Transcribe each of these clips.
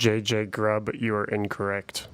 JJ Grubb, you are incorrect.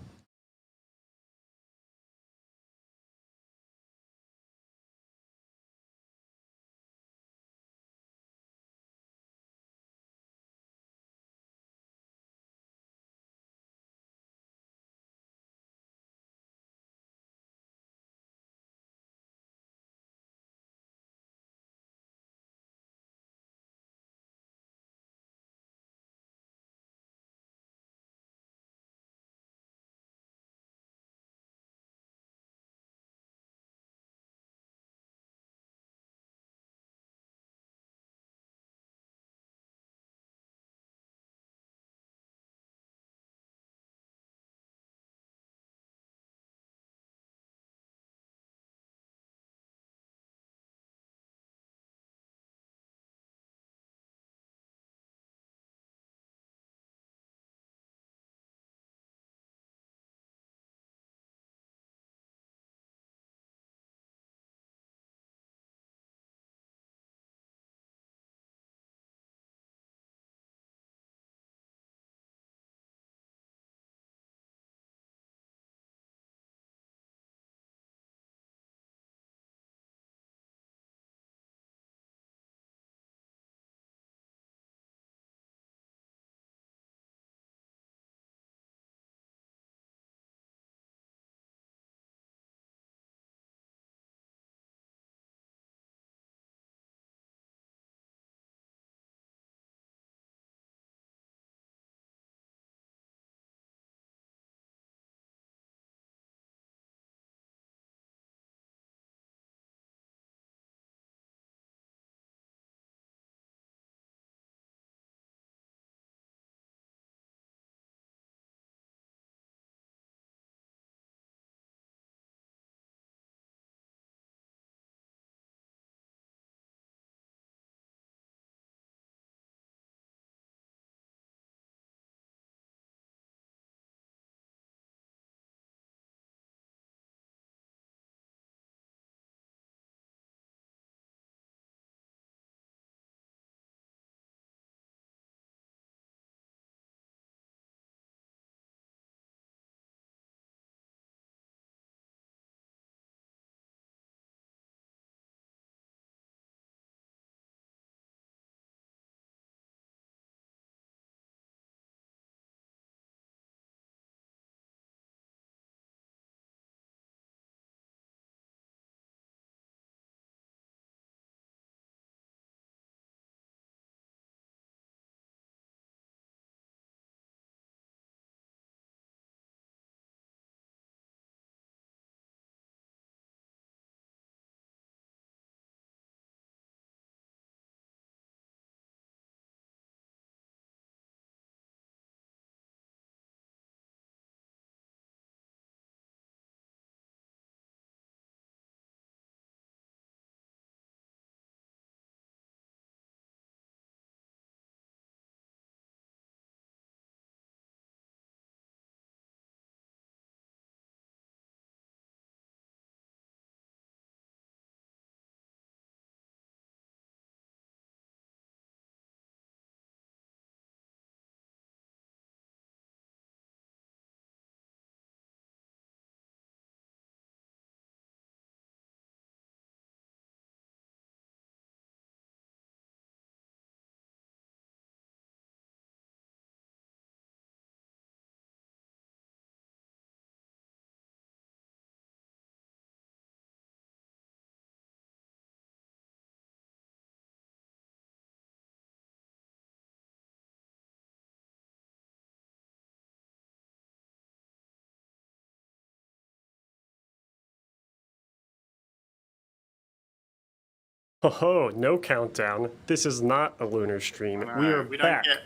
Oh, no countdown. This is not a lunar stream. No, we are we don't back get-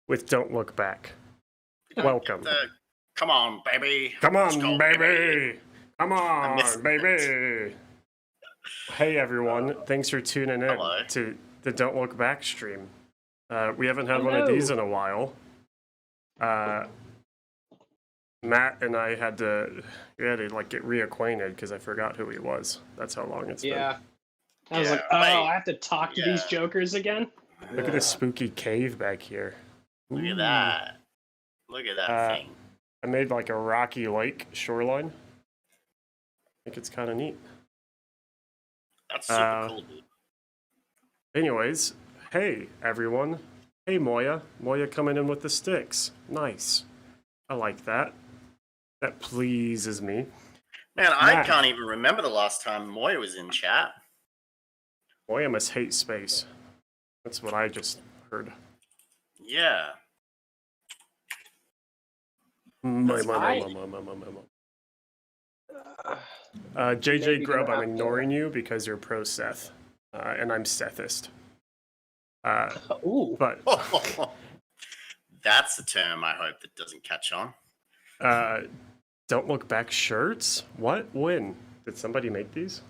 with Don't Look Back. we don't Welcome. get the- Come on, baby. Come Let's on, go, baby. Come missed on, baby. Hey, everyone. Thanks for tuning in Hello. to the Don't Look Back stream. We haven't had one of Hello. these in a while. Matt and I had to like get reacquainted because I forgot who he was. That's how long it's Yeah. I was Yeah, like, oh, wait. I have to talk to these Yeah. jokers again? been. Look at this spooky cave back here. Look Ooh. at that. Look at that thing. I made like a rocky lake shoreline. I think it's kind of neat. That's super cool, dude. Anyways, hey everyone. Hey Moya. Moya coming in with the sticks. Nice. I like that. That pleases me. Man, I Matt. can't even remember the last time Moya was in chat. Moya must hate space. That's what I just heard. Yeah. JJ Maybe Grubb, gonna I'm have to- ignoring you because you're pro Seth. And I'm Sethist. Ooh. But That's a term I hope that doesn't catch on. don't look back shirts? What? When? Did somebody make these?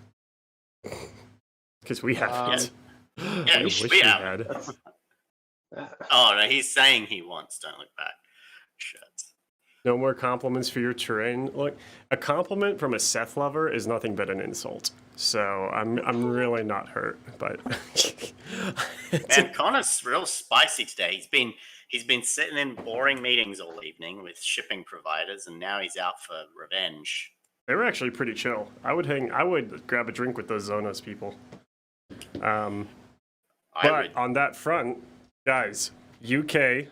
Because we haven't. Yeah, I wish we had. Oh, no, he's saying he wants Don't Look Back shirts. No more compliments for your terrain. Look, a compliment from a Seth lover is nothing but an insult. So I'm really not hurt, but Man, Connor's real spicy today. He's been sitting in boring meetings all evening with shipping providers, and now he's out for revenge. they were actually pretty chill. I would grab a drink with those Zonos people. But on that front, guys, UK,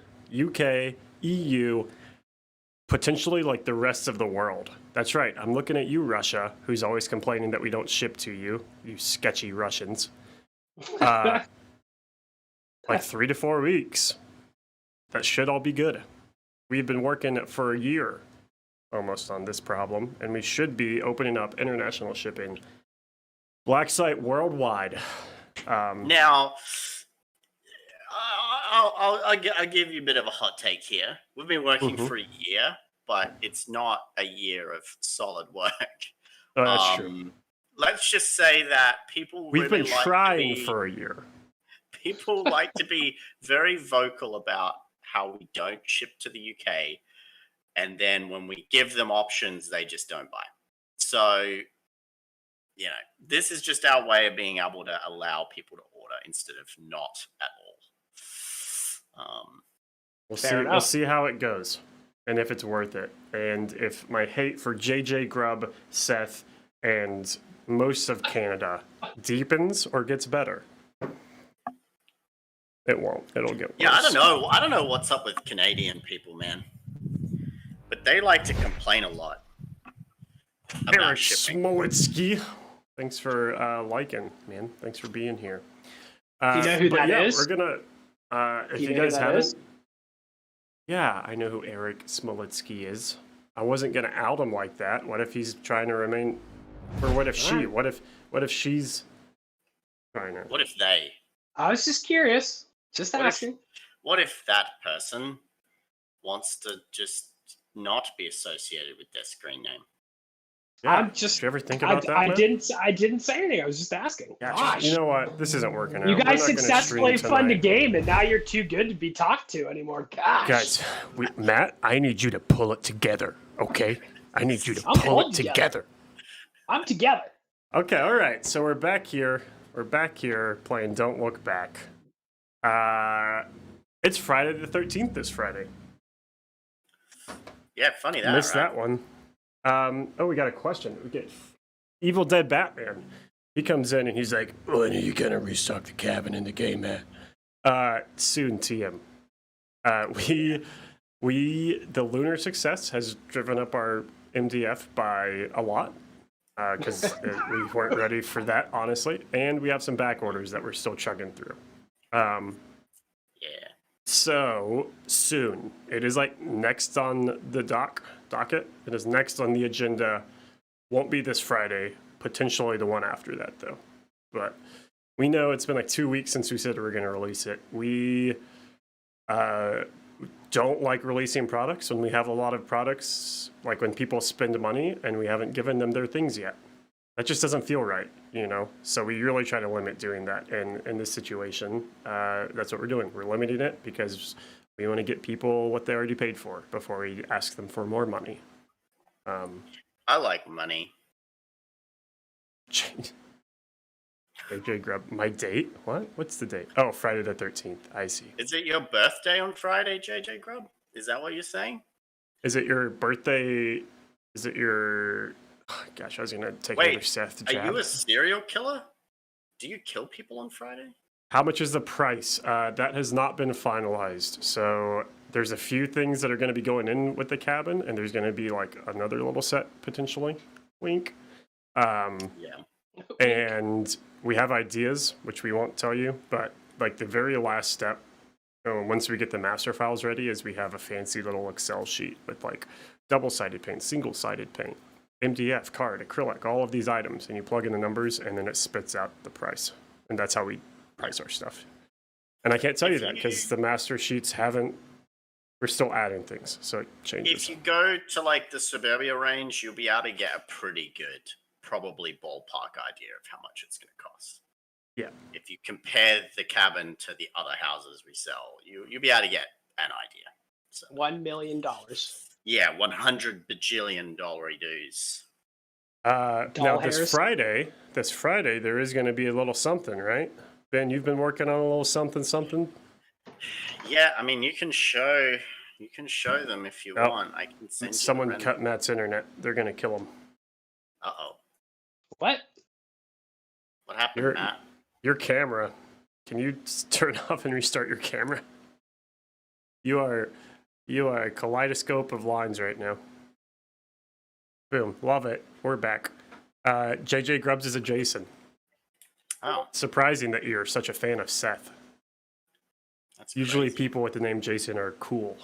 EU, potentially like the rest of the world. That's right. I'm looking at you, Russia, who's always complaining that we don't ship to you, you sketchy Russians. Like 3 to 4 weeks. That should all be good. We've been working for a year almost on this problem, and we should be opening up international shipping. Black site worldwide. Now, I'll give you a bit of a hot take here. We've been working for a year, but it's not a year of solid work. Oh, that's true. Let's just say that people We've really been like trying to be, for a year. people like to be very vocal about how we don't ship to the UK, and then when we give them options, they just don't buy. So, you know, this is just our way of being able to allow people to order instead of not at all. We'll see how it goes, and if it's worth it, and if my hate for JJ Grubb, Seth, and most of Canada deepens or gets better. It won't. It'll get worse. Yeah, I don't know. I don't know what's up with Canadian people, man. But they like to complain a lot about Eric shipping. Smolitsky, thanks for liking, man. Thanks for being here. Do you know who that is? We're gonna. If you guys haven't, yeah, I know who Eric Smolitsky is. I wasn't gonna out him like that. What if he's trying to remain? Or what if she? What if she's trying to? What if they? I was just curious. Just asking. What if that person wants to just not be associated with their screen name? Yeah. I'm just. Did you ever think about that? I Matt? didn't say anything. I was just asking. Gosh. You know what? This isn't working out. You We're guys not gonna successfully stream fund a tonight. game, and now you're too good to be talked to anymore. Gosh. Guys, Matt, I need you to pull it together, okay? I need you to I'm pull pulled it together. I'm together. Okay, all right. So we're back here. We're back here playing Don't Look Back. It's Friday the 13th this Friday. Yeah, funny that. Missed right? that one. Oh, we got a question. We get Evil Dead Batman. He comes in and he's like, "When are you gonna restock the cabin in the game, Matt?" Soon, TM. The lunar success has driven up our MDF by a lot because we weren't ready for that, honestly, and we have some back orders that we're still chugging through. Yeah. So soon, it is like next on the docket. It is next on the agenda. Won't be this Friday. Potentially the one after that, though. But we know it's been like 2 weeks since we said we were going to release it. We don't like releasing products when we have a lot of products, like when people spend money and we haven't given them their things yet. That just doesn't feel right, you know? So we really try to limit doing that in this situation. That's what we're doing. We're limiting it because we want to get people what they already paid for before we ask them for more money. I like money. JJ Grubb, my date? What? What's the date? Oh, Friday the 13th. I see. Is it your birthday on Friday, JJ Grubb? Is that what you're saying? Is it your birthday? Is it your... Oh, gosh, I was going to take another Seth Are jab. you a serial killer? Do you kill people on Friday? How much is the price? That has not been finalized. So there's a few things that are going to be going in with the cabin, and there's going to be like another little set potentially. Wink. Yeah. And we have ideas, which we won't tell you, but like the very last step, once we get the master files ready, is we have a fancy little Excel sheet with like double-sided paint, single-sided paint, MDF, card, acrylic, all of these items, and you plug in the numbers, and then it spits out the price. And that's how we price our stuff. And I can't tell you that because the master sheets haven't, we're still adding things, so it changes. If you go to like the Suburbia range, you'll be able to get a pretty good, probably ballpark idea of how much it's going to cost. Yeah. If you compare the cabin to the other houses we sell, you'll be able to get an idea. So, $1 million. yeah, 100 bajillion dollar dues. Now this Friday, there is going to be a little something, right? Ben, you've been working on a little something. Yeah, I mean, you can show them if you want. I can send you. Someone cut Matt's internet. They're going to kill him. Uh-oh. What? What happened, Matt? Your camera. Can you turn off and restart your camera? You are a kaleidoscope of lines right now. Boom. Love it. We're back. JJ Grubbs is a Jason. Oh. Surprising that you're such a fan of Seth. That's usually crazy. people with the name Jason are cool.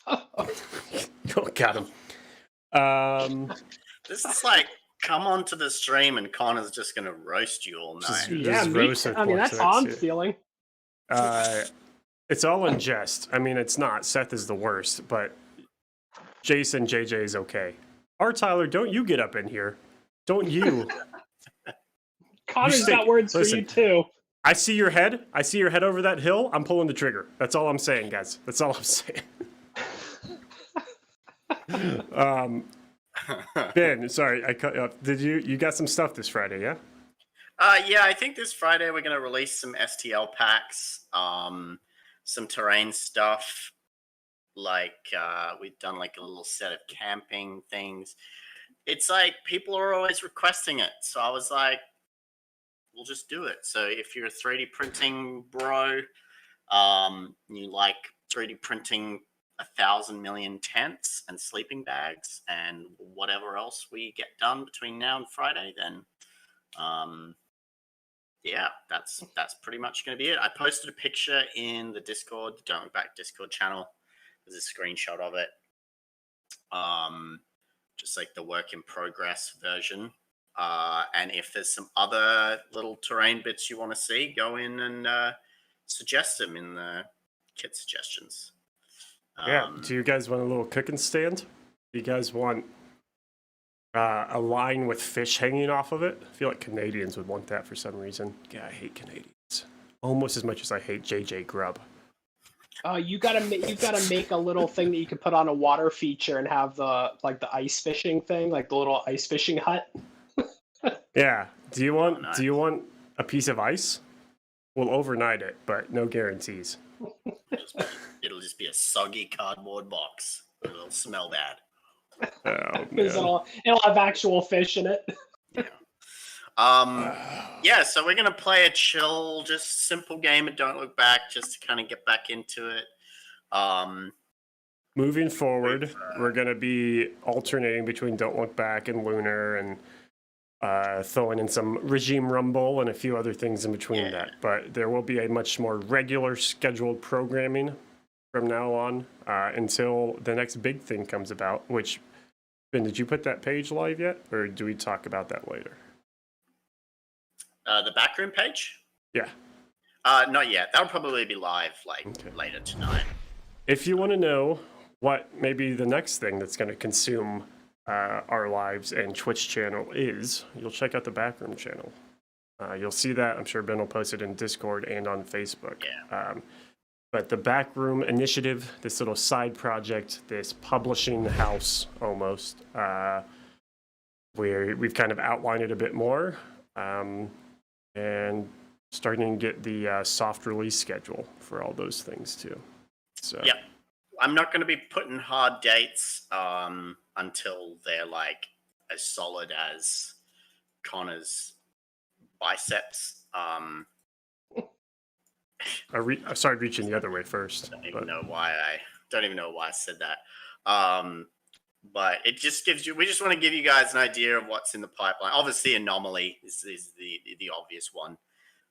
Oh, got him. This is like, come onto the stream and Connor's just going to roast you all night. Yeah, I mean, that's how I'm feeling. It's all in jest. I mean, it's not. Seth is the worst, but Jason, JJ is okay. Tyler, don't you get up in here. Don't you. Connor's got words for you, too. I see your head. I see your head over that hill. I'm pulling the trigger. That's all I'm saying, guys. That's all I'm saying. Ben, sorry, I cut you off. Did you got some stuff this Friday, yeah? Yeah, I think this Friday we're going to release some STL packs, some terrain stuff. Like, we've done like a little set of camping things. It's like people are always requesting it. So I was like, we'll just do it. So if you're a 3D printing bro, you like 3D printing 1,000 million tents and sleeping bags and whatever else we get done between now and Friday, then yeah, that's pretty much going to be it. I posted a picture in the Discord, the Don't Look Back Discord channel. There's a screenshot of it. Just like the work in progress version. And if there's some other little terrain bits you want to see, go in and suggest them in the kit suggestions. Yeah. Do you guys want a little cooking stand? Do you guys want a line with fish hanging off of it? I feel like Canadians would want that for some reason. Yeah, I hate Canadians almost as much as I hate JJ Grubb. You gotta make a little thing that you can put on a water feature and have the ice fishing thing, like the little ice fishing hut. Yeah. Do you want a piece of ice? We'll overnight it, but no guarantees. It'll just be a soggy cardboard box. It'll smell bad. Oh, it'll have actual fish in it. Yeah, so we're gonna play a chill, just simple game of Don't Look Back, just to kind of get back into it. Moving forward, we're gonna be alternating between Don't Look Back and Lunar, and throwing in some Regime Rumble and a few other things in between that. But there will be a much more regular scheduled programming from now on until the next big thing comes about, which, Ben, did you put that page live yet? Or do we talk about that later? The backroom page? Yeah. Not yet. That'll probably be live later tonight. If you want to know what maybe the next thing that's going to consume our lives and Twitch channel is, you'll check out the backroom channel. You'll see that. I'm sure Ben will post it in Discord and on Facebook. Yeah. But the backroom initiative, this little side project, this publishing house almost, where we've kind of outlined it a bit more, and starting to get the soft release schedule for all those things too. So yeah. I'm not going to be putting hard dates until they're like as solid as Connor's biceps. I started reaching the other way first. Don't even know why I said that. But it just gives you. We just want to give you guys an idea of what's in the pipeline. Obviously, Anomaly is the obvious one,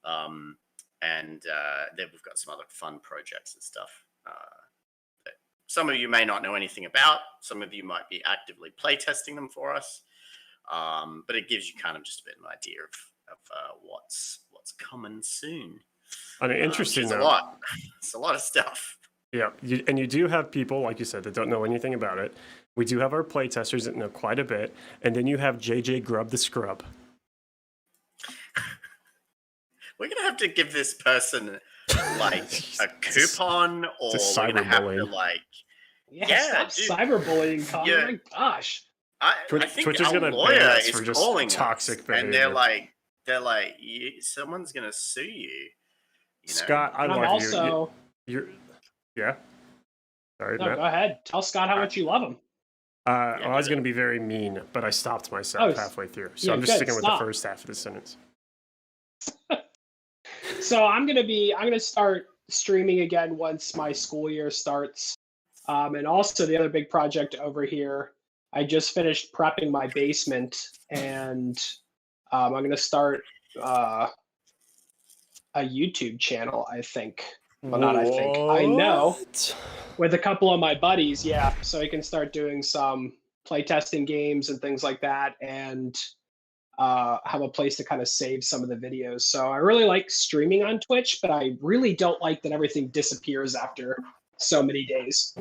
and then we've got some other fun projects and stuff. That some of you may not know anything about. Some of you might be actively playtesting them for us. But it gives you kind of just a bit of an idea of what's coming soon. On an interesting note, a lot. It's a lot of stuff. Yeah, and you do have people, like you said, that don't know anything about it. We do have our playtesters that know quite a bit, and then you have JJ Grub the Scrub. We're gonna have to give this person like a coupon, or we're gonna have to like, stop cyberbullying, Connor. Yeah. My gosh. I think Twitch is our gonna lawyer ban us is for just calling toxic us, behavior. and they're like, someone's gonna sue you. You know? Scott, I love also... you. Yeah. Sorry, no, Matt. go ahead. Tell Scott how much you love him. I was going to be very mean, but I stopped myself halfway through. So I'm just sticking with the first half of the sentence. So I'm gonna start streaming again once my school year starts. And also the other big project over here, I just finished prepping my basement, and I'm gonna start a YouTube channel, I think. Well, not I think. I know. With a couple of my buddies, yeah. So I can start doing some playtesting games and things like that, and have a place to kind of save some of the videos. So I really like streaming on Twitch, but I really don't like that everything disappears after so many days.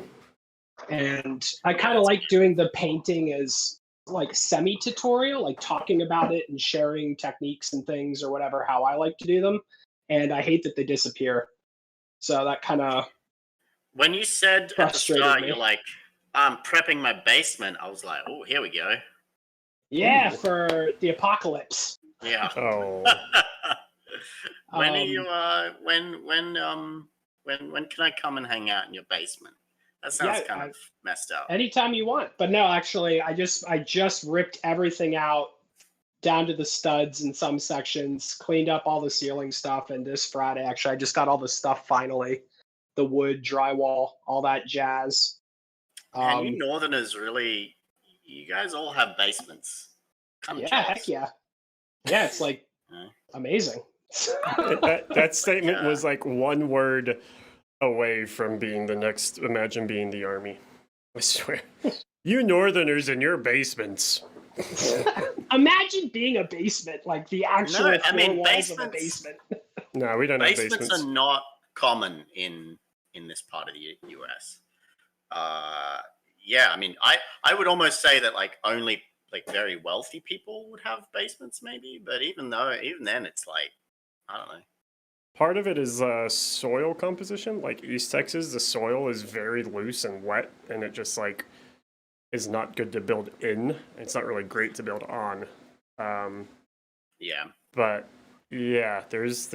And I kind of like doing the painting as like semi-tutorial, like talking about it and sharing techniques and things or whatever, how I like to do them. And I hate that they disappear. So that kind of when you said at the start, you're like, I'm prepping my basement, I was like, oh, here we go. Yeah, for the apocalypse. Yeah. Oh. When are you? When can I come and hang out in your basement? That sounds kind of messed up. Anytime you want, but no, actually, I just ripped everything out down to the studs in some sections, cleaned up all the ceiling stuff, and this Friday, actually, I just got all the stuff finally, the wood, drywall, all that jazz. And you Northerners really. You guys all have basements. Heck yeah. Yeah, it's like amazing. that statement was like one word away from being the next. Imagine being the Army. I swear. You Northerners in your basements. Imagine being a basement, like the actual walls of a basement. No, we don't have basements. Basements are not common in this part of the US. Yeah, I mean, I would almost say that like only like very wealthy people would have basements, maybe. But even then, it's like I don't know. Part of it is soil composition. Like East Texas, the soil is very loose and wet, and it just like is not good to build in. It's not really great to build on. Yeah. But yeah, there's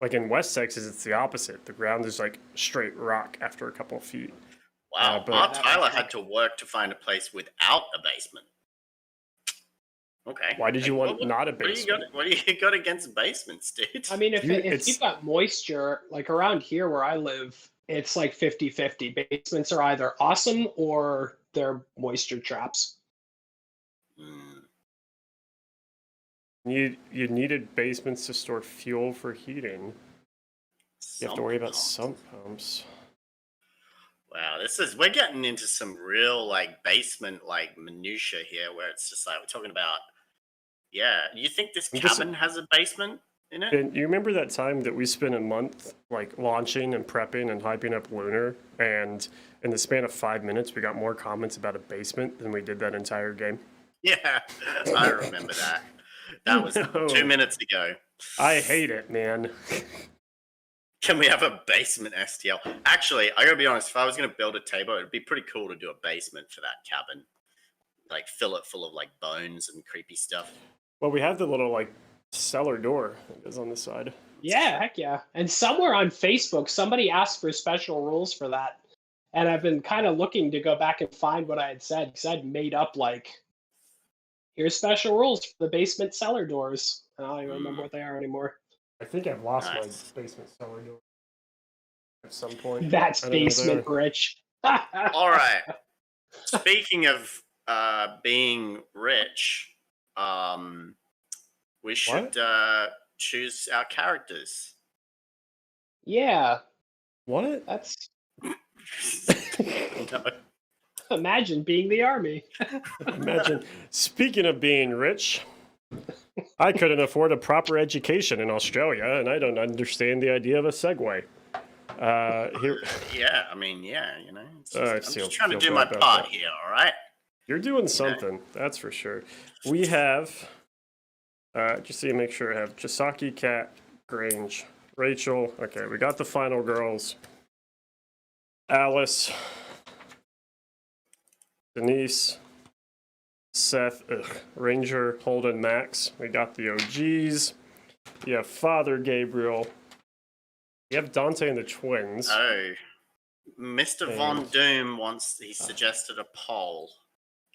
like in West Texas, it's the opposite. The ground is like straight rock after a couple of feet. Wow, Tyler had to work to find a place without a basement. Okay. Why did you want not a basement? What do you got against basements, dude? I mean, if you've got moisture, like around here where I live, it's like 50-50. Basements are either awesome or they're moisture traps. You needed basements to store fuel for heating. You have to worry about sump pumps. Wow, we're getting into some real like basement like minutia here, where it's just like we're talking about. Yeah, you think this cabin has a basement in it? And you remember that time that we spent a month like launching and prepping and hyping up Lunar, and in the span of 5 minutes, we got more comments about a basement than we did that entire game? Yeah, I remember that. That was 2 minutes ago. I hate it, man. Can we have a basement STL? Actually, I gotta be honest, if I was gonna build a table, it'd be pretty cool to do a basement for that cabin. Like fill it full of like bones and creepy stuff. Well, we have the little like cellar door that goes on the side. Yeah, heck yeah. And somewhere on Facebook, somebody asked for special rules for that. And I've been kind of looking to go back and find what I had said because I'd made up like, here's special rules for the basement cellar doors. And I don't even remember what they are anymore. I think I've lost Nice. my basement cellar door at some point. That's I don't know basement there. rich. All right. Speaking of being rich, we should choose our characters. Yeah, What? that's. No. Imagine being the army. Imagine. Speaking of being rich, I couldn't afford a proper education in Australia, and I don't understand the idea of a Segway. Here. Yeah, I mean, yeah, you know. I'm feel- just trying to feel do my bad about part that. here, all right? You're doing something, that's for sure. We have, just so you make sure I have Chisaki, Kat, Grange, Rachel. Okay, we got the final girls. Alice, Denise, Seth, Ranger, Holden, Max. We got the OGs. You have Father Gabriel. You have Dante and the twins. Oh, Mr. And- Von Doom he suggested a poll.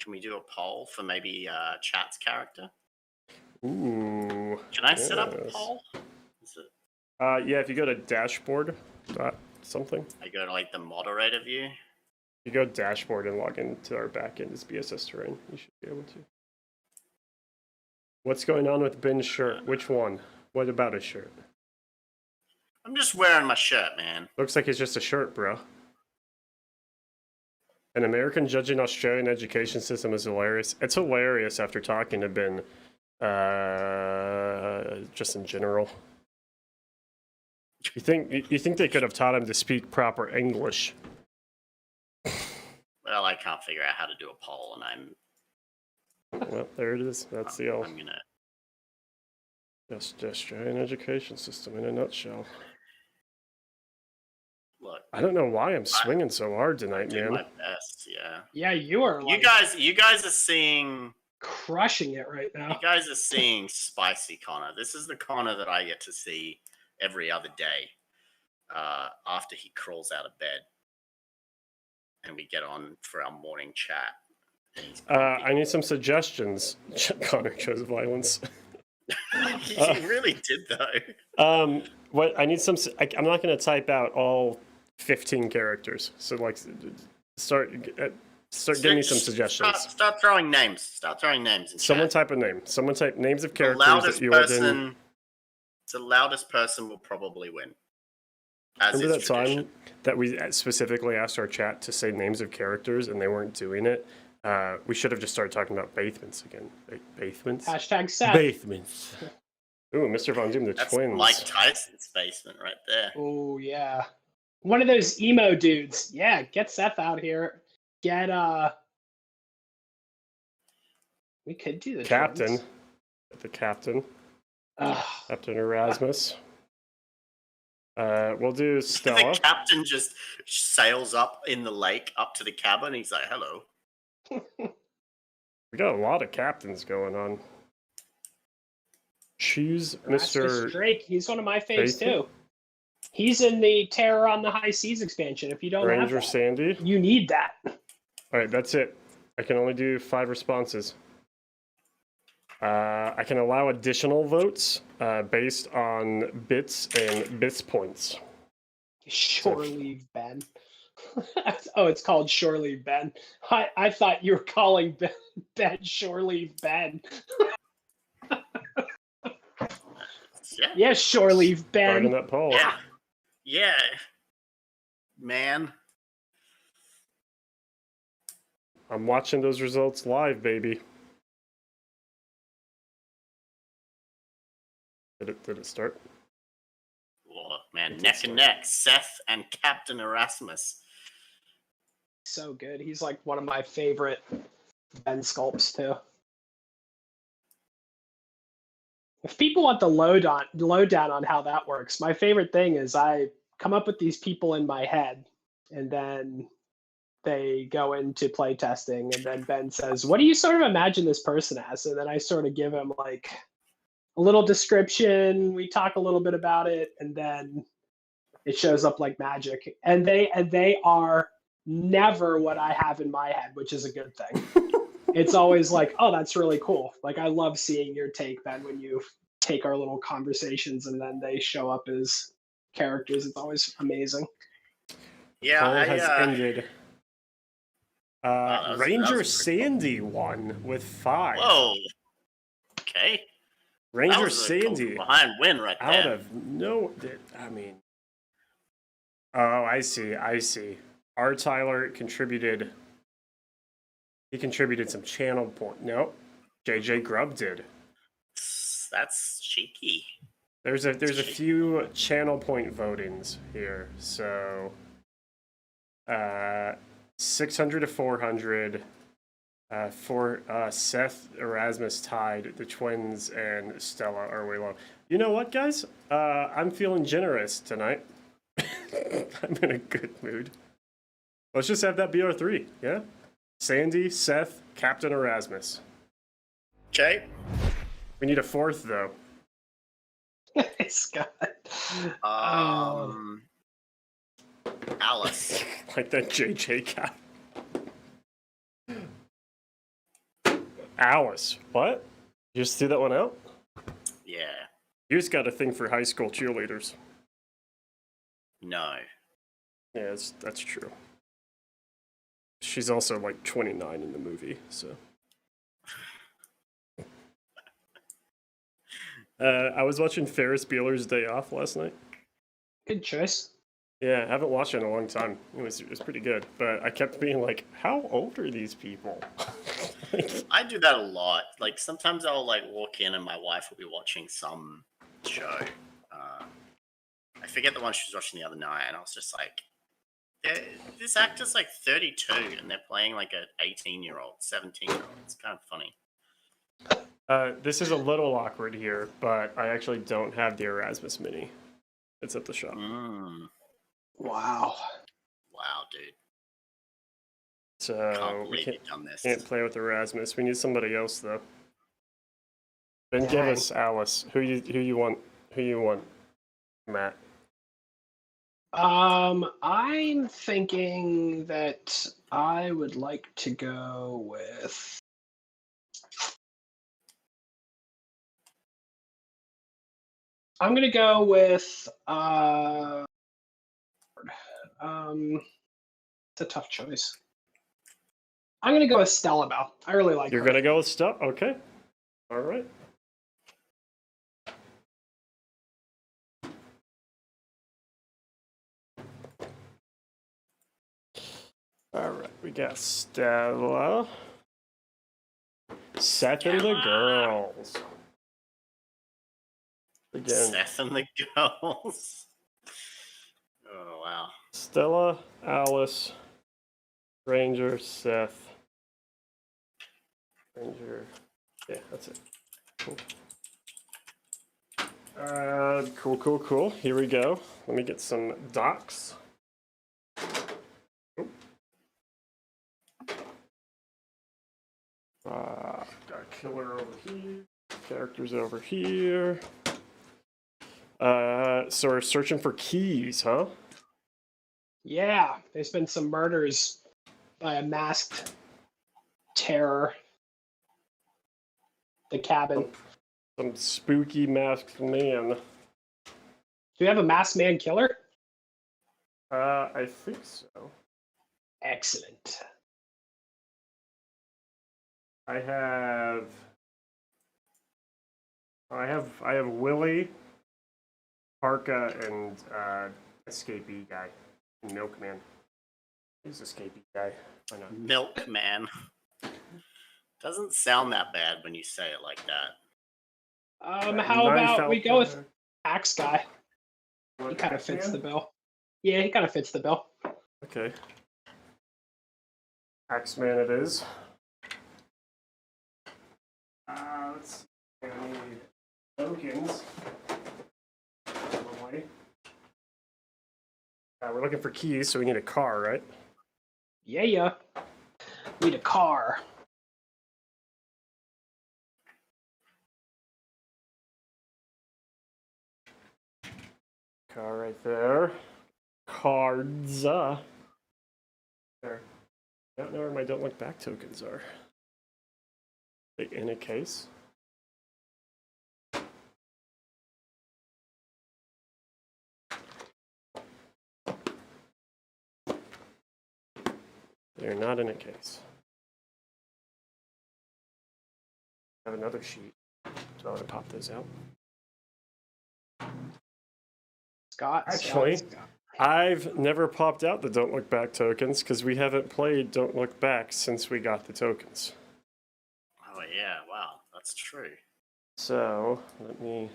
Can we do a poll for maybe Chat's character? Ooh. Can I set up a yes. poll? Is it, Yeah, if you go to dashboard dot something, I go to like the moderator view. you go dashboard and log into our backend as BSS Terrain. You should be able to. What's going on with Ben's shirt? Which one? What about his shirt? I'm just wearing my shirt, man. Looks like it's just a shirt, bro. An American judging Australian education system is hilarious. It's hilarious after talking to Ben, just in general. You think they could have taught him to speak proper English? Well, I can't figure out how to do a poll, and Well, there it is. That's the I'm gonna. just Australian education system in a nutshell. Look, I don't know why I'm swinging so hard tonight, do man. my best, yeah. Yeah, you are. Like, You guys are seeing. crushing it right now. You guys are seeing Spicey Connor. This is the Connor that I get to see every other day after he crawls out of bed. And we get on for our morning chat. I need some suggestions. Connor chose violence. He really did, though. What I need some. I'm not going to type out all 15 characters. So like, start giving me some suggestions. Start throwing names. Start throwing names. In Someone chat. type a name. Someone type names of The characters loudest that you person. The loudest person will probably win. Remember that time that we specifically asked our chat to say names of characters and they weren't doing it? We should have just started talking about Bathments again. Bathments? Hashtag Seth. Bathments. Ooh, Mr. Von Doom, the That's twins. Mike Tyson's basement right there. Oh yeah, one of those emo dudes. Yeah, get Seth out here. Get We could do the Captain. twins. The captain. Ugh. Captain Erasmus. We'll do Stella. The captain just sails up in the lake up to the cabin. He's like, "Hello." We got a lot of captains going on. Choose Erasmus Mr. Drake. He's one of my faves Bateman? too. He's in the Terror on the High Seas expansion. If you don't have Ranger that, Sandy. you need that. All right, that's it. I can only do 5 responses. I can allow additional votes based on bits and bits points. Shore Leave Ben. Oh, it's called Shore Leave Ben. I thought you were calling Ben Shore Leave Ben. Yeah. Yeah, Shore Leave Starting Ben. that poll. Yeah. Yeah. Man. I'm watching those results live, baby. Did it start? Oh, man, It did neck start. and neck. Seth and Captain Erasmus. So good. He's like one of my favorite Ben sculpts too. If people want the lowdown on how that works, my favorite thing is I come up with these people in my head, and then they go into play testing, and then Ben says, "What do you sort of imagine this person as?" And then I sort of give him like a little description. We talk a little bit about it, and then it shows up like magic. And they are never what I have in my head, which is a good thing. It's always like, oh, that's really cool. Like, I love seeing your take, Ben, when you take our little conversations and then they show up as characters. It's always amazing. Yeah, Poll has ended. Wow, Ranger Sandy won with 5. Whoa. Okay. Ranger Sandy behind win right there. Out of no, I mean. Oh, I see. R. Tyler contributed. He contributed some channel point. No, JJ Grubb did. That's cheeky. There's a few channel point votings here. So 600 to 400 for Seth Erasmus tied. The twins and Stella are way low. You know what, guys? I'm feeling generous tonight. I'm in a good mood. Let's just have that be our 3, yeah? Sandy, Seth, Captain Erasmus. Okay. We need a 4th, though. Scott. Alice. Like that JJ guy. Alice. What? You just threw that one out? Yeah. You just got a thing for high school cheerleaders. No. Yeah, that's true. She's also like 29 in the movie, so. I was watching Ferris Bueller's Day Off last night. Good choice. Yeah, I haven't watched it in a long time. It was pretty good, but I kept being like, how old are these people? I do that a lot. Like, sometimes I'll like walk in and my wife will be watching some show. I forget the one she was watching the other night, and I was just like, this actor's like 32, and they're playing like an 18-year-old, 17-year-old. It's kind of funny. This is a little awkward here, but I actually don't have the Erasmus Mini. It's at the shop. Wow. Wow, dude. So we can't play with Erasmus. We need somebody else, though. Then give us Alice. Who you want? Who you want, Matt? I'm thinking that I would like to go with. I'm gonna go with. It's a tough choice. I'm gonna go with Stella Bell. I really like. You're her. gonna go with Stella? Okay. All right. All right, we got Stella, Seth and the girls. Again. Seth and the girls. Oh wow. Stella, Alice, Ranger, Seth, Ranger. Yeah, that's it. Cool. Cool. Here we go. Let me get some docs. Got a killer over here. Characters over here. So we're searching for keys, huh? Yeah, there's been some murders by a masked terror. The cabin. Some spooky masked man. Do we have a masked man killer? I think so. Excellent. I have Willie, Parka, and escapee guy. Milkman. He's escapee guy. Why not? Milkman. Doesn't sound that bad when you say it like that. How about we go with Axe Guy? He kind of fits the bill. Yeah, he kind of fits the bill. Okay. Axeman it is. Let's see. I need tokens. Probably. We're looking for keys, so we need a car, right? Yeah. Need a car. car right there. Cards. There. I don't know where my don't look back tokens are. They in a case. They're not in a case. I have another sheet, so I'm gonna pop those out. Scott. Actually, I've never popped out the Don't Look Back tokens because we haven't played Don't Look Back since we got the tokens. Oh yeah, wow, that's true. So let me.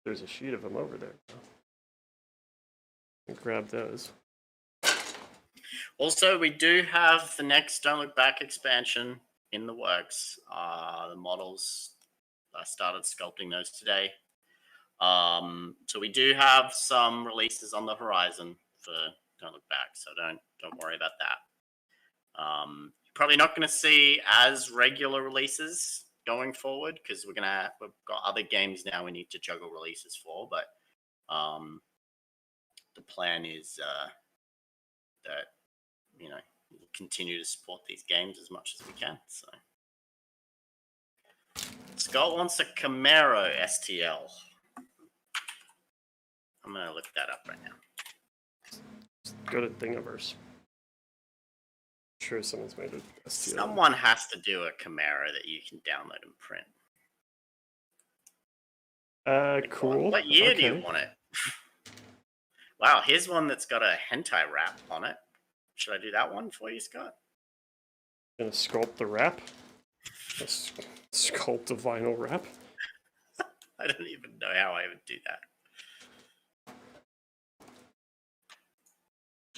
There's a sheet of them over there. Grab those. Also, we do have the next Don't Look Back expansion in the works. The models, I started sculpting those today. So we do have some releases on the horizon for Don't Look Back, so don't worry about that. You're probably not going to see as regular releases going forward because we've got other games now we need to juggle releases for, but the plan is that we'll continue to support these games as much as we can. So Scott wants a Camaro STL. I'm gonna look that up right now. Go to Thingiverse. I'm sure someone's made a STL. Someone has to do a Camaro that you can download and print. Cool. What year do you want it? Wow, here's one that's got a hentai wrap on it. Should I do that one for you, Scott? Gonna sculpt the wrap? Sculpt a vinyl wrap? I don't even know how I would do that.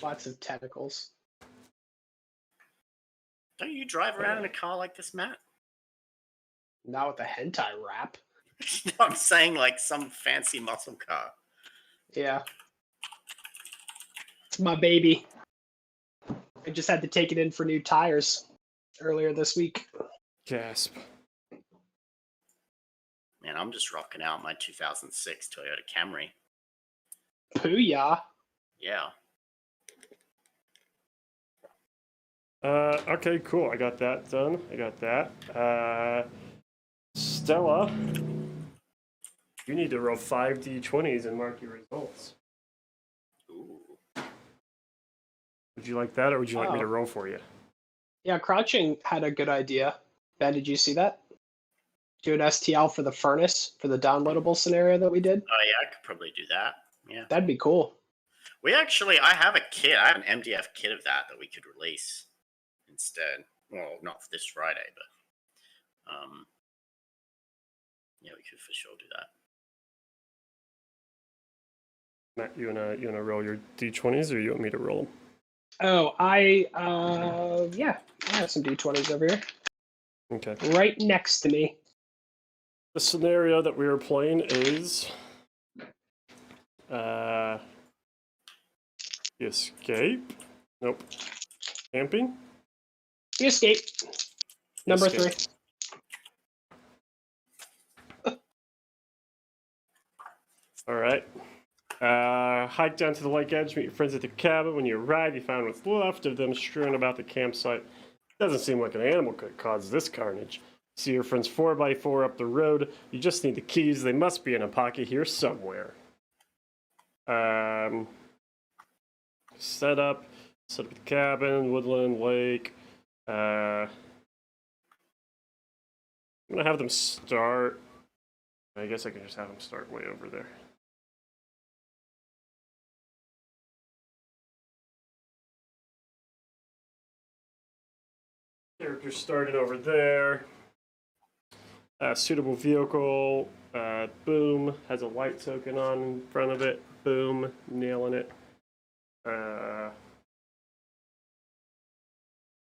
Lots of tentacles. Don't you drive around in a car like this, Matt? Not with a hentai wrap. No, I'm saying like some fancy muscle car. Yeah. It's my baby. I just had to take it in for new tires earlier this week. Gasp. Man, I'm just rocking out my 2006 Toyota Camry. Booyah. Yeah. Okay, cool. I got that done. I got that. Stella, you need to roll 5 d20s and mark your results. Ooh. Would you like that, or would you like me to roll for you? Yeah, Crouching had a good idea. Ben, did you see that? Do an STL for the furnace, for the downloadable scenario that we did? Oh, yeah, I could probably do that. Yeah. That'd be cool. I have a kit. I have an MDF kit of that we could release instead. Well, not for this Friday, but yeah, we could for sure do that. Matt, you wanna roll your d20s, or you want me to roll them? Oh, yeah, I have some D20s over here. Okay. Right next to me. The scenario that we are playing is the escape. Nope. Camping. The escape. Number Escape. 3. All right. Hike down to the lake edge, meet your friends at the cabin. When you arrive, you find what's left of them strewn about the campsite. Doesn't seem like an animal could cause this carnage. See your friends 4x4 up the road. You just need the keys. They must be in a pocket here somewhere. Set up the cabin, woodland, lake. I'm gonna have them start. I guess I can just have them start way over there. Character started over there. Suitable vehicle. Boom. Has a light token on in front of it. Boom. Nailing it.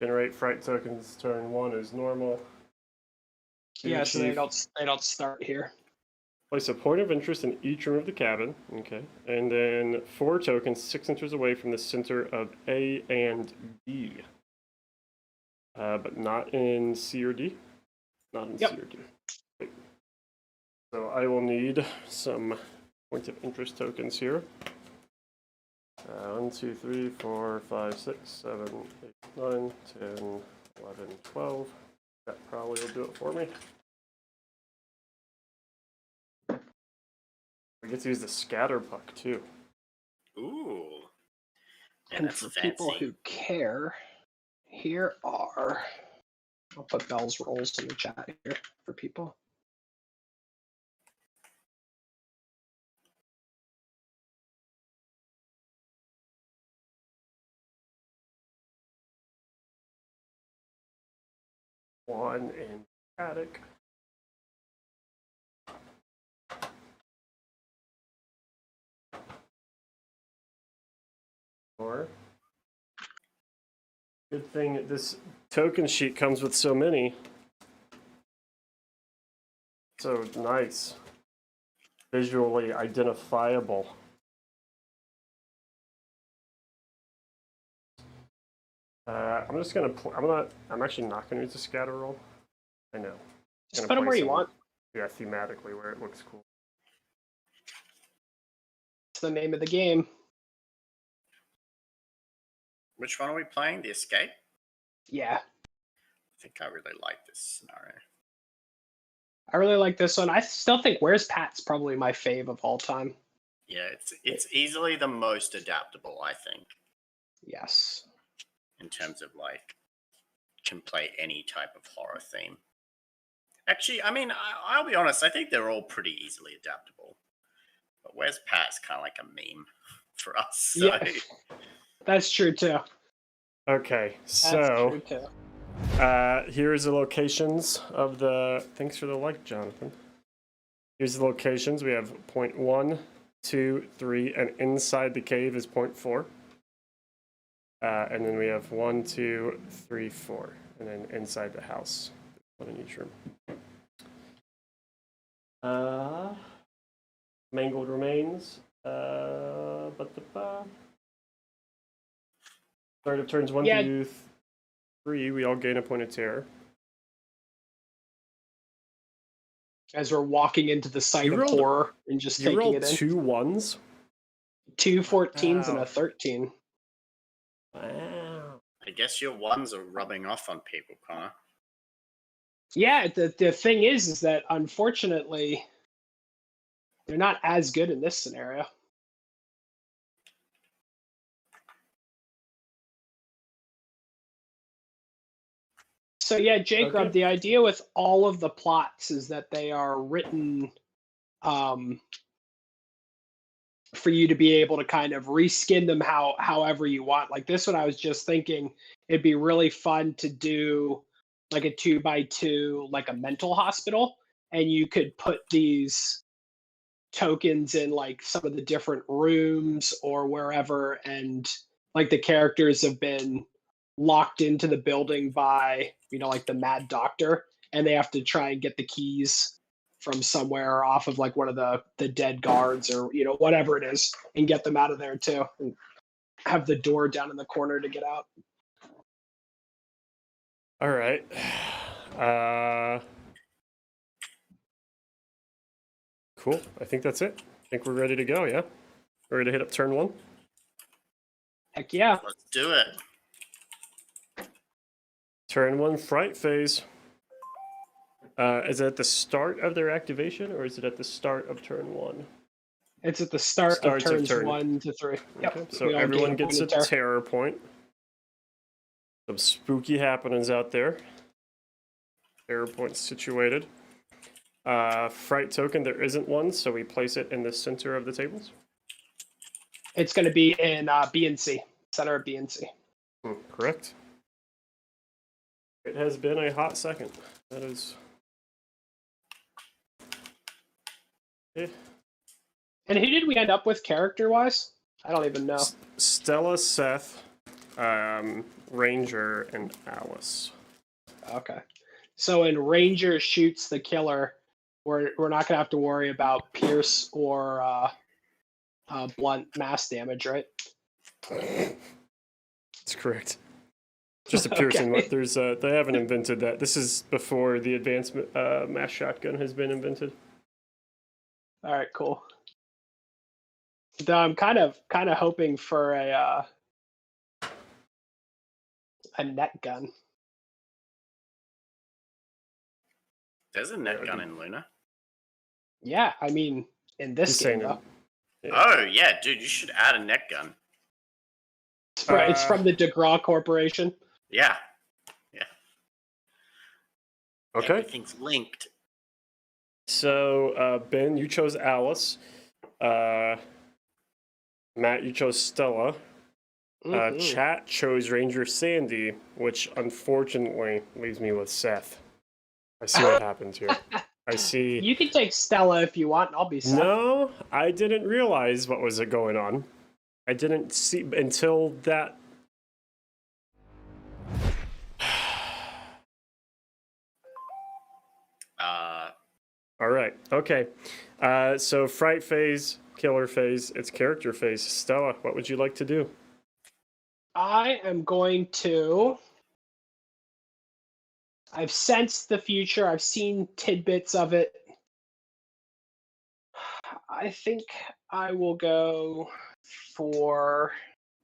Generate fright tokens. Turn 1 is normal. Yeah, so they don't start here. Place a point of interest in each room of the cabin. Okay. And then 4 tokens 6 inches away from the center of A and B. But not in C or D. Not in C or D. Okay. So I will need some point of interest tokens here. 1, 2, 3, 4, 5, 6, 7, 8, 9, 10, 11, 12. That probably will do it for me. We get to use the scatter puck too. Ooh. Yeah, And that's for fancy. people who care, here are. I'll put Bell's rolls in the chat here for people. One in attic. Or good thing this token sheet comes with so many. So nice. Visually identifiable. I'm just gonna. I'm actually not gonna use the scatter roll. I know. Just put them where you want. Yeah, thematically where it looks cool. It's the name of the game. Which one are we playing? The Escape? Yeah. I think I really like this scenario. I really like this one. I still think Where's Pat's probably my fave of all time. Yeah, it's easily the most adaptable, I think. Yes. In terms of like, can play any type of horror theme. Actually, I mean, I'll be honest, I think they're all pretty easily adaptable. But Where's Pat's kind of like a meme for us. So. Yeah, that's true too. Okay, so that's true too. Here's the locations of the. Thanks for the like, Jonathan. Here's the locations. We have point 1, 2, 3, and inside the cave is point 4. And then we have 1, 2, 3, 4, and then inside the house, one in each room. Mangled remains. Start of turns 1 through 3, we all gain a point of terror. As we're walking into the site of horror and just taking it in. You rolled 2 1s? 2 14s and a 13. Wow. I guess your 1s are rubbing off on people, Connor. Yeah, the thing is that unfortunately, they're not as good in this scenario. So yeah, Jake, Rob, the idea with all of the plots is that they are written for you to be able to kind of reskin them however you want. Like this one, I was just thinking it'd be really fun to do like a 2x2, like a mental hospital, and you could put these tokens in like some of the different rooms or wherever, and like the characters have been locked into the building by, like the Mad Doctor, and they have to try and get the keys from somewhere off of like one of the dead guards or whatever it is, and get them out of there too, and have the door down in the corner to get out. All right. Cool. I think that's it. I think we're ready to go, yeah? We're ready to hit up turn 1? Heck yeah. Let's do it. Turn 1 fright phase. Is it at the start of their activation, or is it at the start of turn 1? It's at the start of turns 1 to 3. Yep. Okay. So everyone gets a terror point. Some spooky happenings out there. Terror points situated. Fright token, there isn't one, so we place it in the center of the tables. It's going to be in B and C, center of B and C. Correct. It has been a hot second. That is. Okay. And who did we end up with character-wise? I don't even know. Stella, Seth, Ranger, and Alice. Okay. So in Ranger shoots the killer, we're not going to have to worry about pierce or blunt mass damage, right? That's correct. Just a piercing. Okay. There's they haven't invented that. This is before the advanced mass shotgun has been invented. All right, cool. Though I'm kind of hoping for a net gun. There's a net gun in Luna. Yeah, I mean, in this game, though. Yeah. Oh, yeah, dude, you should add a net gun. It's from the DeGraw Corporation. Yeah. Yeah. Okay. Everything's linked. So, Ben, you chose Alice. Matt, you chose Stella. Chat chose Ranger Sandy, which unfortunately leaves me with Seth. I see what happens here. I see. You can take Stella if you want. I'll be Seth. No, I didn't realize what was going on. I didn't see until that. All right. Okay. So fright phase, killer phase, it's character phase. Stella, what would you like to do? I am going to. I've sensed the future. I've seen tidbits of it. I think I will go for.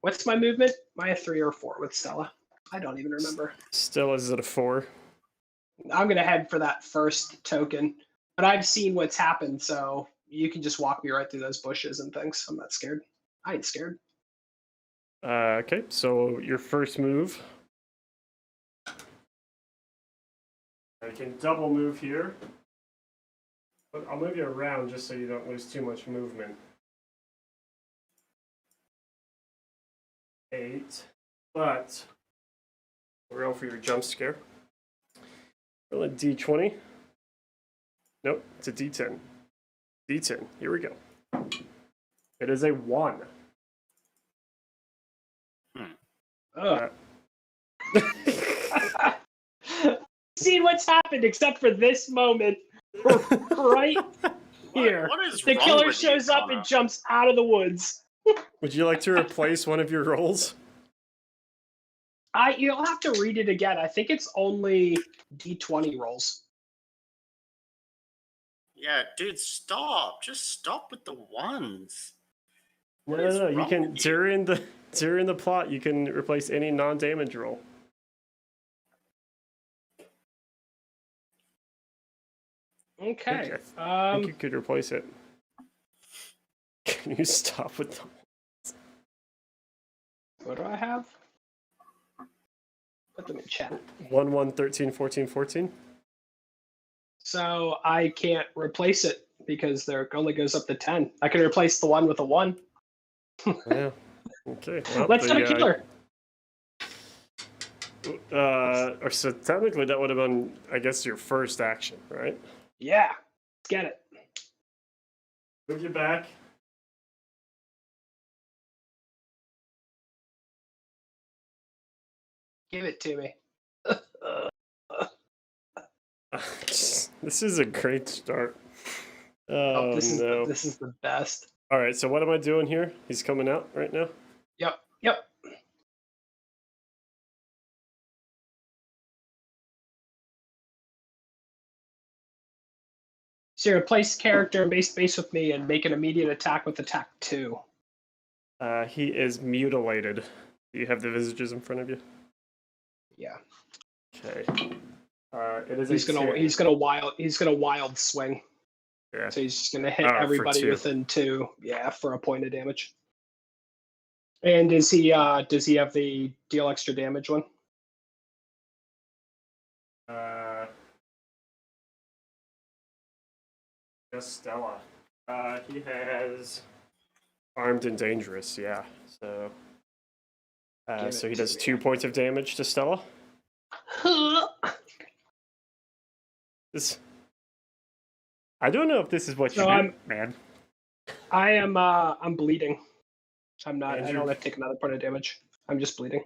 What's my movement? Am I a 3 or 4 with Stella? I don't even remember. Stella's at a 4. I'm going to head for that first token. But I've seen what's happened, so you can just walk me right through those bushes and things. I'm not scared. I ain't scared. Okay, so your first move. I can double move here. But I'll move you around just so you don't lose too much movement. 8. But roll for your jump scare. Roll a d20. Nope, it's a d10. D10. Here we go. It is a 1. Seen what's happened except for this moment right here. What is the wrong killer with shows you, up Connor? and jumps out of the woods. Would you like to replace one of your rolls? You'll have to read it again. I think it's only d20 rolls. Yeah, dude, stop. Just stop with the ones. No. You can during the plot you can replace any non-damage roll. Okay. I think you could replace it. Can you stop with the ones? What do I have? Put them in chat. 1, 1, 13, 14, 14. So I can't replace it because there only goes up to 10. I can replace the 1 with a 1. Yeah. Okay. Well, Let's have a killer. So technically that would have been, I guess, your first action, right? Yeah. Let's get it. Move you back. Give it to me. This is a great start. Oh, this no. This is the best. All right, so what am I doing here? He's coming out right now? Yep. So you replace character and base with me and make an immediate attack with attack 2. He is mutilated. Do you have the visages in front of you? Yeah. Okay. It is he's gonna wild swing. Yeah. So he's just gonna hit everybody within 2. Yeah, for a point of damage. And does he have the deal extra damage one? Just Stella. He has armed and dangerous. Yeah. So. So he does 2 points of damage to Stella. I don't know if this is what you do, man. I'm bleeding. I'm not. I don't have to take another point of damage. I'm just bleeding.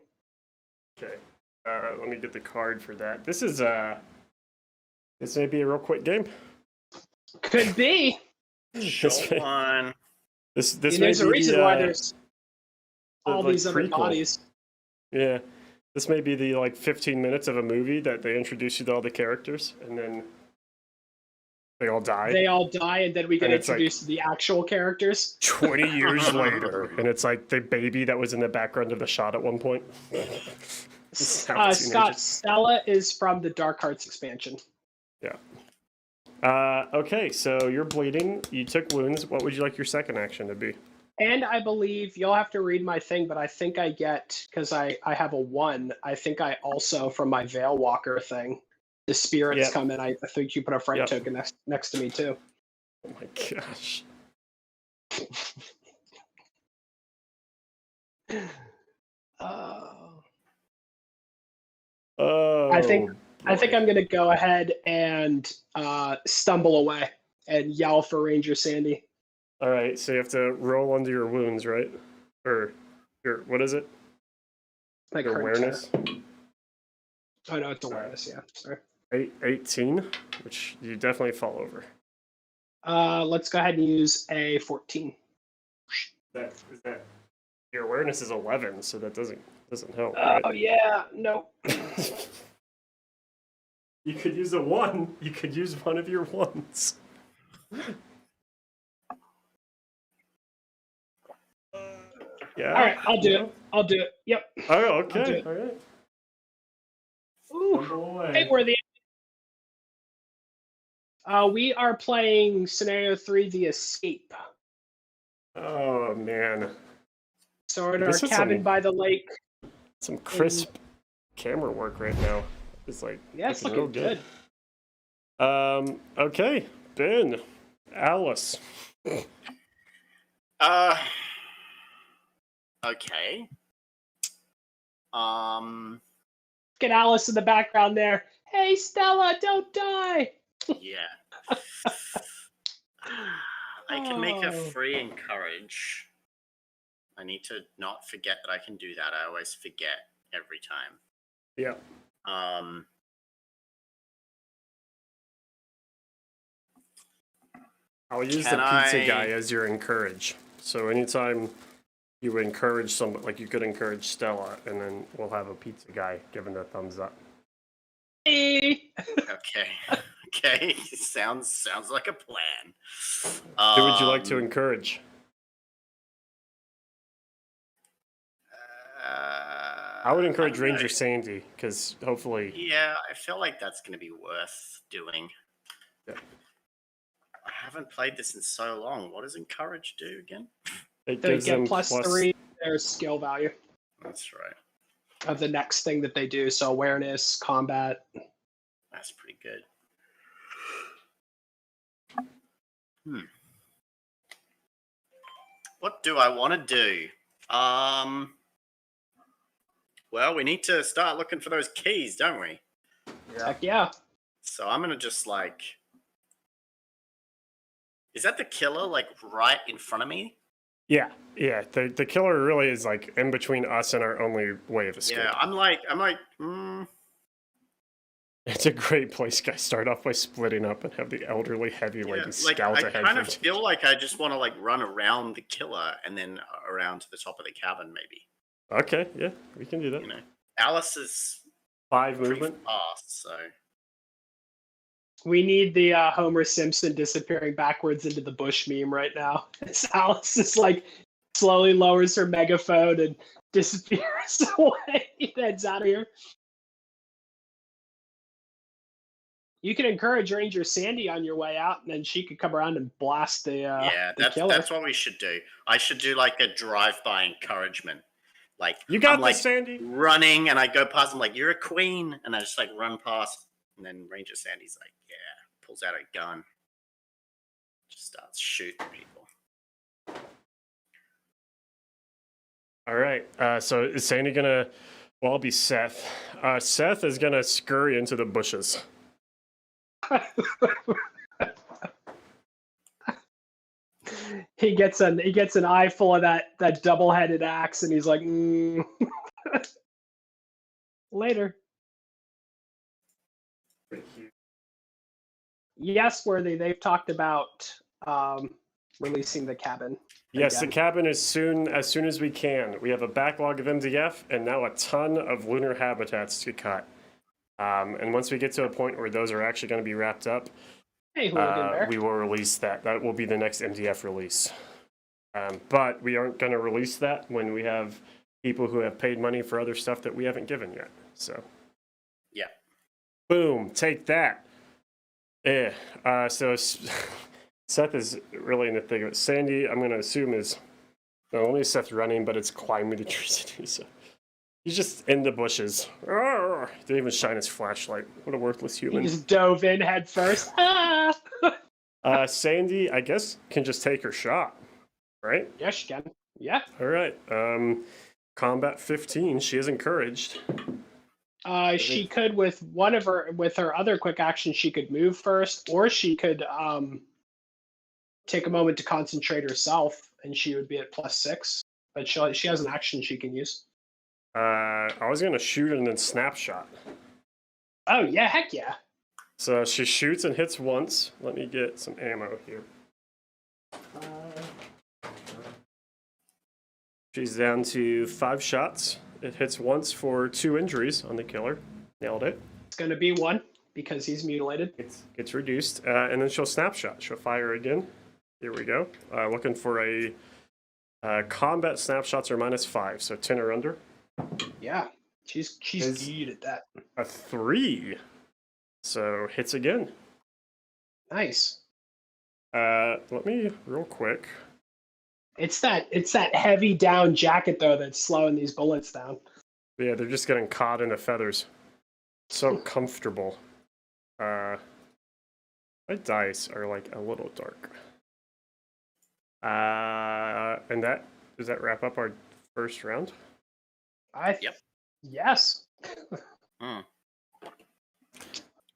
Okay. Let me get the card for that. This may be a real quick game. Could be. Short one. This there's a reason why there's all these other bodies. Yeah. This may be the 15 minutes of a movie that they introduce you to all the characters, and then They all die? They all die, and then we get And it's introduced to the actual characters. 20 years later, and it's like the baby that was in the background of the shot at one point. Scott, Stella is from the Dark Hearts expansion. Yeah. Okay, so you're bleeding. You took wounds. What would you like your second action to be? And I believe, you'll have to read my thing, but I think I get, because I have a 1, I think I also, from my Veil Walker thing, the spirits come in. I think you put a friend token next to me, too. Oh my gosh. I think I'm gonna go ahead and stumble away and yell for Ranger Sandy. All right, so you have to roll under your wounds, right? Or your what is it? Like your awareness. Oh no, it's awareness. Yeah, sorry. 18, which you definitely fall over. Let's go ahead and use a 14. Is that your awareness is 11, so that doesn't help. Oh right? yeah, no. You could use a 1. You could use one of your 1s. Yeah. All right, I'll do it. I'll do it. Yep. Oh, okay. All right. Ooh. Hey, we're the. We are playing scenario 3, the escape. Oh man. So we're in our cabin by the lake. Some crisp camera work right now. It's like it's looking good. Okay, Ben, Alice. Okay. Get Alice in the background there. Hey, Stella, don't die. Yeah. I can make a free encourage. I need to not forget that I can do that. I always forget every time. Yeah. I'll use the pizza guy as your encourage. So anytime you encourage someone, like you could encourage Stella, and then we'll have a pizza guy giving the thumbs up. Hey. Okay. Sounds like a plan. Who would you like to encourage? I would encourage Ranger Sandy, because hopefully... Yeah, I feel like that's going to be worth doing. Yeah. I haven't played this in so long. What does encourage do again? It they gives get them +3 their skill value. That's right. Of the next thing that they do. So awareness, combat. That's pretty good. What do I want to do? Well, we need to start looking for those keys, don't we? Yeah. Heck yeah. So I'm going to just like... Is that the killer, like, right in front of me? Yeah. The killer really is, like, in between us and our only way of escape. Yeah, I'm like... It's a great place, guys. Start off by splitting up and have the elderly heavy lady scout ahead. I kind of feel like I just want to, like, run around the killer and then around to the top of the cabin, maybe. Okay, yeah, we can do that. You know, Alice is 5 movement fast, so we need the Homer Simpson disappearing backwards into the bush meme right now. Alice is like slowly lowers her megaphone and disappears away. Heads out of here. You can encourage Ranger Sandy on your way out, and then she could come around and blast the killer. That's what we should do. I should do like a drive-by encouragement. Like, you got I'm, like, Sandy. Running, and I go past. I'm like, "You're a queen," and I just like run past, and then Ranger Sandy's like, "Yeah," pulls out a gun, just starts shooting people. All right. So is Sandy gonna? Well, I'll be Seth. Seth is gonna scurry into the bushes. He gets an eye full of that double-headed axe, and he's like, later. Yes, Worthy. They've talked about releasing the cabin. Yes, again. The cabin as soon as we can. We have a backlog of MDF and now a ton of lunar habitats to cut. And once we get to a point where those are actually going to be wrapped up, Hey, Hooligan Bear. we will release that. That will be the next MDF release. But we aren't going to release that when we have people who have paid money for other stuff that we haven't given yet. So, yeah. Boom, take that. So Seth is really in the thing of it. Sandy, I'm going to assume is not only is Seth running, but it's climbing the trees to do so. He's just in the bushes. Didn't even shine his flashlight. What a worthless human. He just dove in head first. Sandy, I guess, can just take her shot, right? Yeah, she can. Yeah. All right. Combat 15. She is encouraged. She could with her other quick action. She could move first, or she could take a moment to concentrate herself, and she would be at +6. But she has an action she can use. I was gonna shoot and then snapshot. Oh yeah, heck yeah. So she shoots and hits once. Let me get some ammo here. She's down to 5 shots. It hits once for 2 injuries on the killer. Nailed it. It's gonna be 1 because he's mutilated. Gets reduced, and then she'll snapshot. She'll fire again. Here we go. Looking for a combat snapshots are -5, so 10 or under. Yeah, she's good at that. A 3, so hits again. Nice. Let me real quick. It's that heavy down jacket though that's slowing these bullets down. Yeah, they're just getting caught in the feathers. So comfortable. My dice are like a little dark. And does that wrap up our first round? Yep. Yes. Hmm.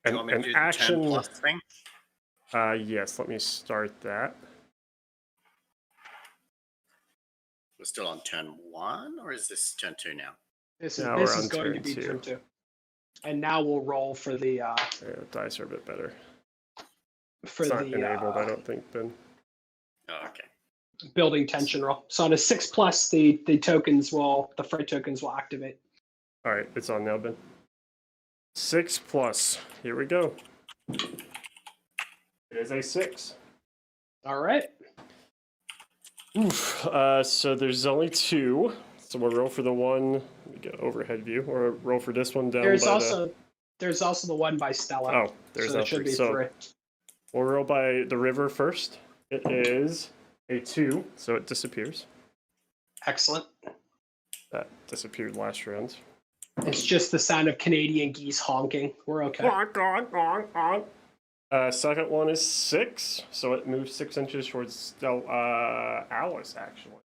An action turn plus thing? Yes, let me start that. We're still on turn 1, or is this turn 2 now? This No, is we're on going to turn be 2. turn 2. And now we'll roll for the Yeah, dice are a bit better. for It's not the enabled, I don't think, Ben. Oh, okay. building tension roll. So on a 6+, the fright tokens will activate. All right, it's on now, Ben. 6+. Here we go. It is a 6. All right. Oof. So there's only 2. So we'll roll for the one. Let me get overhead view, or roll for this one down. There's also the one by Stella. Oh, there's so no there should 3. be So 3. we'll roll by the river first. It is a 2, so it disappears. Excellent. That disappeared last round. It's just the sound of Canadian geese honking. We're okay. Honk, honk, honk, honk. Second one is 6, so it moves 6 inches towards Alice, actually.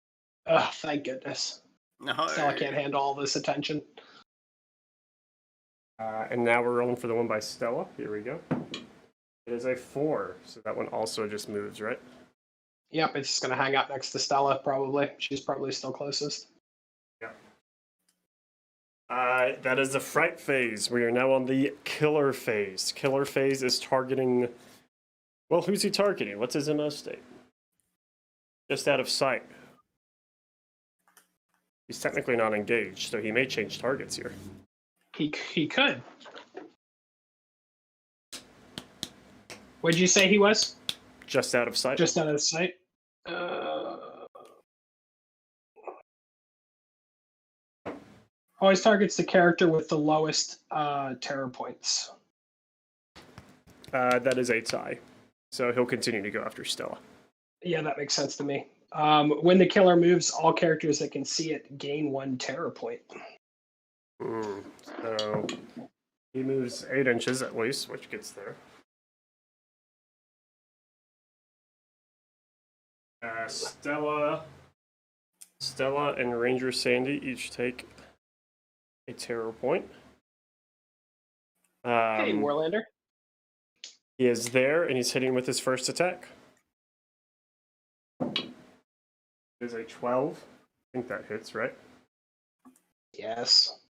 Oh, thank goodness. No. Stella can't handle all this attention. And now we're rolling for the one by Stella. Here we go. It is a 4, so that one also just moves, right? Yep, it's just going to hang out next to Stella, probably. She's probably still closest. Yeah. That is the fright phase. We are now on the killer phase. Killer phase is targeting... Well, who's he targeting? What's his MO state? Just out of sight. He's technically not engaged, so he may change targets here. He could. What'd you say he was? Just out of sight. Just out of sight. Always targets the character with the lowest terror points. That is a tie. So he'll continue to go after Stella. Yeah, that makes sense to me. When the killer moves, all characters that can see it gain 1 terror point. So he moves 8 inches at least, which gets there. Stella and Ranger Sandy each take a terror point. Hey, Warlander. He is there, and he's hitting with his first attack. It is a 12. I think that hits, right? Yes.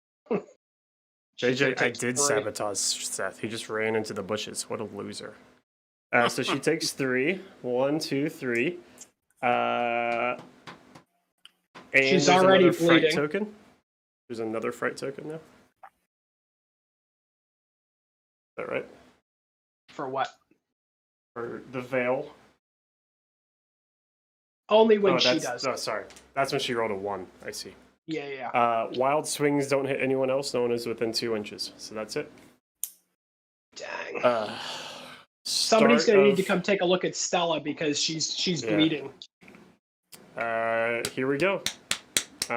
JJ, I did sabotage Seth. He just ran into the bushes. What a loser. So she takes 3. 1, 2, 3. And she's there's already another fright bleeding. token. There's another fright token now. Is that right? For what? for the veil. Only when she does. Oh, sorry. That's when she rolled a 1. I see. Yeah. Wild swings don't hit anyone else. No one is within 2 inches. So that's it. Dang. Somebody's going to need to come take a look at Stella because she's bleeding. Here we go.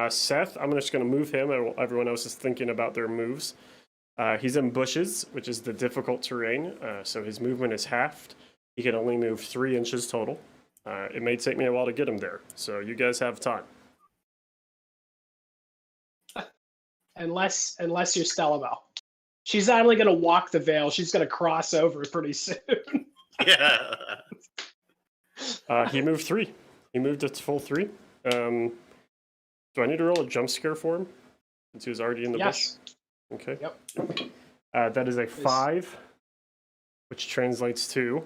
Seth, I'm just going to move him. Everyone else is thinking about their moves. He's in bushes, which is the difficult terrain. So his movement is halved. He can only move 3 inches total. It may take me a while to get him there. So you guys have time. Unless you're Stella Bell. She's not only going to walk the veil, she's going to cross over pretty soon. Yeah. He moved 3. He moved a full 3. Do I need to roll a jump scare for him? Since he was already in the bush? Okay. Yep. That is a 5, which translates to...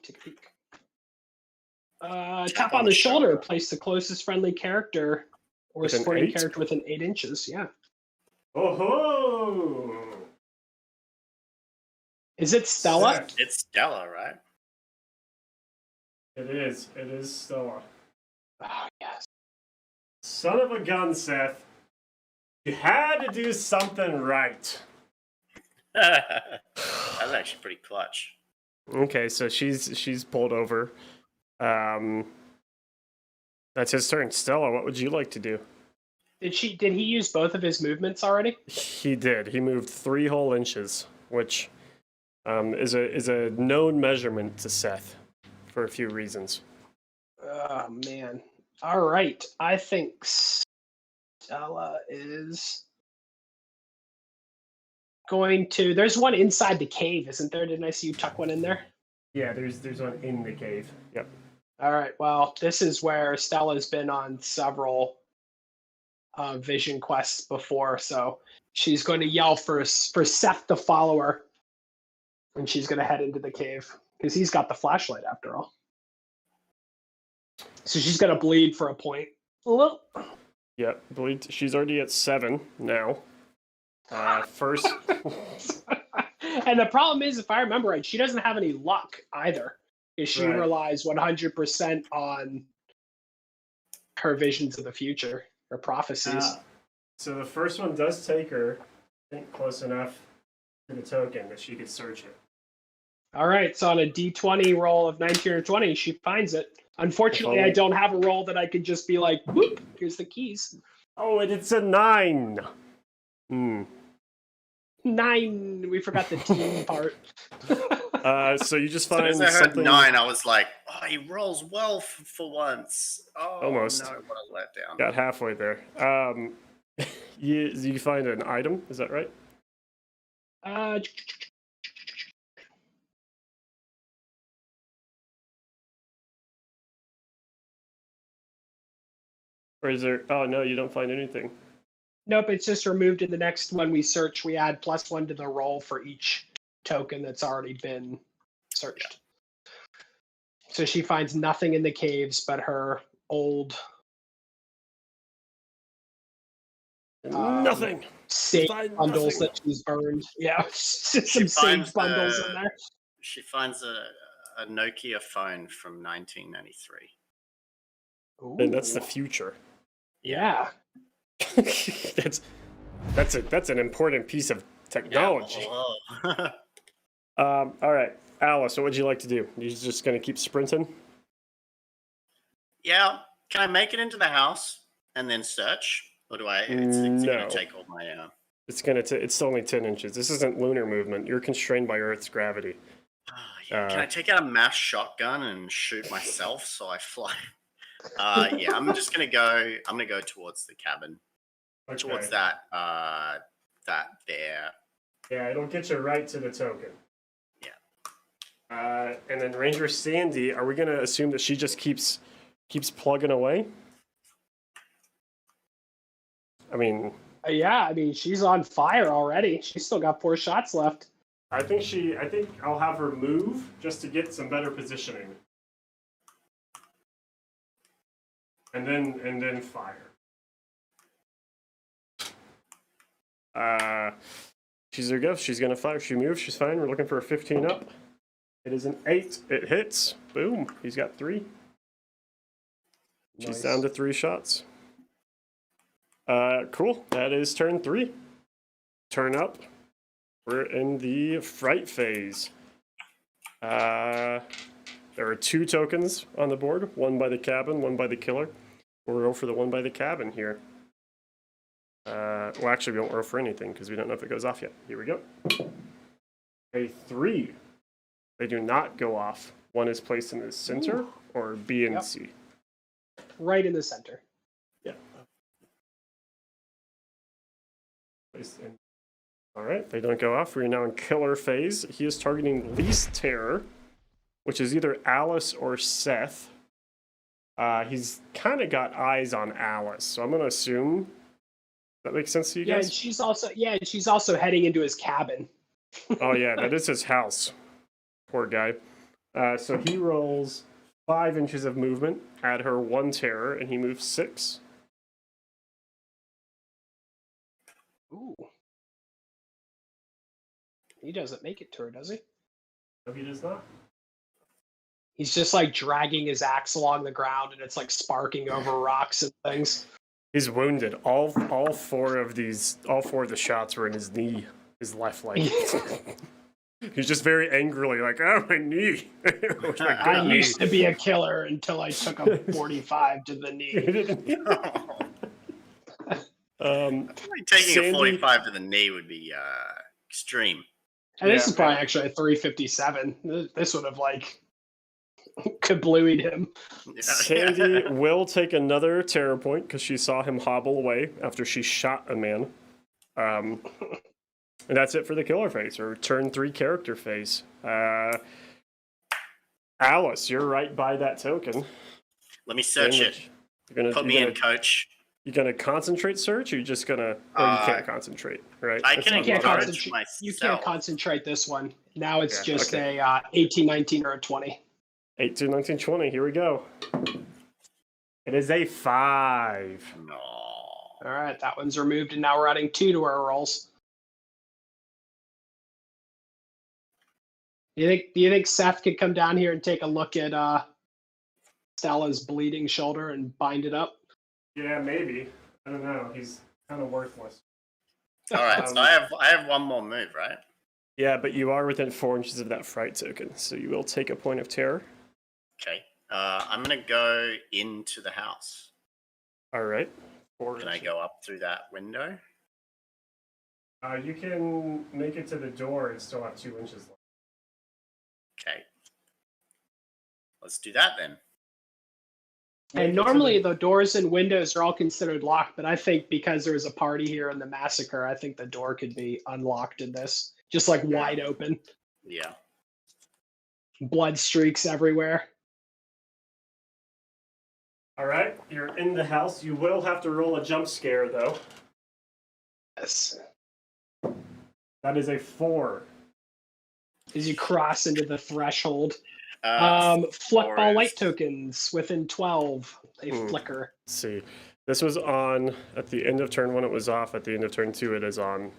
Take a peek. Tap on the shoulder. Place the closest friendly character or supporting character within 8 inches. Yeah. Oh ho! Is it Stella? Seth. It's Stella, right? It is. It is Stella. Oh, yes. Son of a gun, Seth. You had to do something right. That's actually pretty clutch. Okay, so she's pulled over. That's his turn. Stella, what would you like to do? Did he use both of his movements already? He did. He moved 3 whole inches, which is a known measurement to Seth for a few reasons. Oh man. All right. I think Stella is going to. There's one inside the cave, isn't there? Didn't I see you tuck one in there? Yeah, there's one in the cave. Yep. All right. Well, this is where Stella's been on several vision quests before, so she's going to yell for Seth to follow her, and she's going to head into the cave because he's got the flashlight after all. So she's going to bleed for a point. Yep, bleed. She's already at 7 now. First. And the problem is, if I remember right, she doesn't have any luck either, because she relies 100% on her visions of the future, her prophecies. So the first one does take her, I think, close enough to the token that she could search it. All right, so on a D20 roll of 19 or 20, she finds it. Unfortunately, I don't have a roll that I could just be like, whoop, here's the keys. Oh, and it's a 9. 9. We forgot the team part. So you just find something. I heard something... 9. I was like, oh, he rolls well for once. Oh, almost. No, what a letdown. Got halfway there. You find an item, is that right? Or is there... Oh, no, you don't find anything. Nope, it's just removed in the next one we search. We add +1 to the roll for each token that's already been searched. So she finds nothing in the caves but her old... nothing. Sage bundles that she's burned. Yeah, some sage bundles in there. She finds a Nokia phone from 1993. Ooh. And that's the future. Yeah. that's an important piece of technology. Yeah. All right, Alice, what would you like to do? You're just going to keep sprinting? Yeah. Can I make it into the house and then search? Or do I? It's no. going to take all my... It's only 10 inches. This isn't lunar movement. You're constrained by Earth's gravity. Can I take out a mass shotgun and shoot myself so I fly? Yeah, I'm just going to go... I'm going to go towards the cabin. Okay. Towards that there. Yeah, it'll get you right to the token. Yeah. And then Ranger Sandy, are we going to assume that she just keeps plugging away? I mean... Yeah, I mean, she's on fire already. She's still got 4 shots left. I think I'll have her move just to get some better positioning. And then fire. She's her go. She's gonna fire. She moves. She's fine. We're looking for a 15 up. It is an 8. It hits. Boom. He's got 3. She's Nice. down to 3 shots. Cool. That is turn 3. Turn up. We're in the fright phase. There are 2 tokens on the board. One by the cabin, one by the killer. We'll roll for the one by the cabin here. Well, actually, we won't roll for anything because we don't know if it goes off yet. Here we go. A 3. They do not go off. One is placed in the center, or B and C. Right in the center. Yeah. Placed in. All right, they don't go off. We're now in killer phase. He is targeting least terror, which is either Alice or Seth. He's kind of got eyes on Alice, so I'm going to assume that makes sense to you guys. And she's also heading into his cabin. Oh yeah, that is his house. Poor guy. So he rolls 5 inches of movement, add her 1 terror, and he moves 6. Ooh. He doesn't make it to her, does he? No, he does not. He's just like dragging his axe along the ground, and it's like sparking over rocks and things. He's wounded. All 4 of the shots were in his knee, his left leg. He's just very angrily like, oh, my knee. I used to be a killer until I took a 45 to the knee. Taking a 45 to the knee would be extreme. And this is probably actually a 357. This would have like kablooied him. Sandy will take another terror point because she saw him hobble away after she shot a man. And that's it for the killer phase, or turn 3 character phase. Alice, you're right by that token. Let me search it. Put me in, coach. You gonna concentrate search, or you just gonna? Or you can't concentrate, right? I can't concentrate myself. You can't concentrate this one. Now it's just a 18, 19, or a 20. 18, 19, 20. Here we go. It is a 5. No. All right, that one's removed, and now we're adding 2 to our rolls. Do you think Seth could come down here and take a look at Stella's bleeding shoulder and bind it up? Yeah, maybe. I don't know. He's kind of worthless. All right, so I have one more move, right? Yeah, but you are within 4 inches of that fright token, so you will take a point of terror. Okay. I'm gonna go into the house. All right. Can I go up through that window? You can make it to the door and still have 2 inches left. Okay. Let's do that then. And normally the doors and windows are all considered locked, but I think because there was a party here in the massacre, I think the door could be unlocked in this. Just like wide open. Yeah. Blood streaks everywhere. All right, you're in the house. You will have to roll a jump scare, though. Yes. That is a 4. As you cross into the threshold. Fleckball light tokens within 12. They flicker. Let's see. This was on at the end of turn 1. It was off. At the end of turn 2, it is on.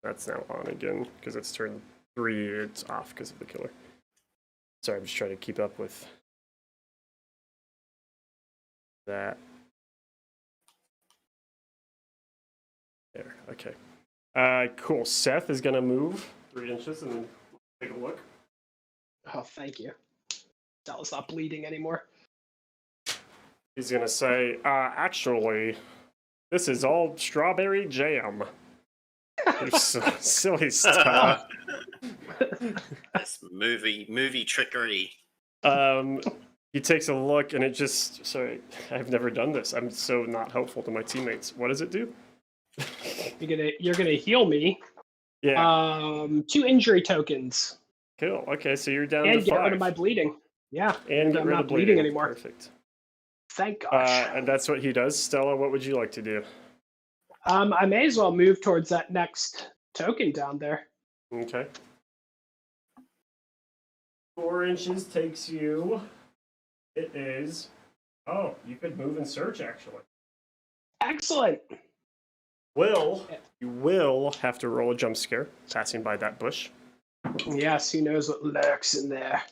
That's now on again because it's turn 3. It's off because of the killer. Sorry, I'm just trying to keep up with that. There. Okay. Cool. Seth is gonna move 3 inches and take a look. Oh, thank you. Stella's not bleeding anymore. He's gonna say, actually, this is all strawberry jam. There's so silly stuff. This movie trickery. He takes a look and it just, sorry, I've never done this. I'm so not helpful to my teammates. What does it do? You're gonna heal me. Yeah. 2 injury tokens. Cool. Okay, so you're down and to 5. And get rid of my bleeding. Yeah. And get I'm rid not of bleeding anymore. Perfect. Thank gosh. And that's what he does. Stella, what would you like to do? I may as well move towards that next token down there. Okay. 4 inches takes you. It is. Oh, you could move and search actually. Excellent. You will have to roll a jump scare passing by that bush. Yes, who knows what lurks in there.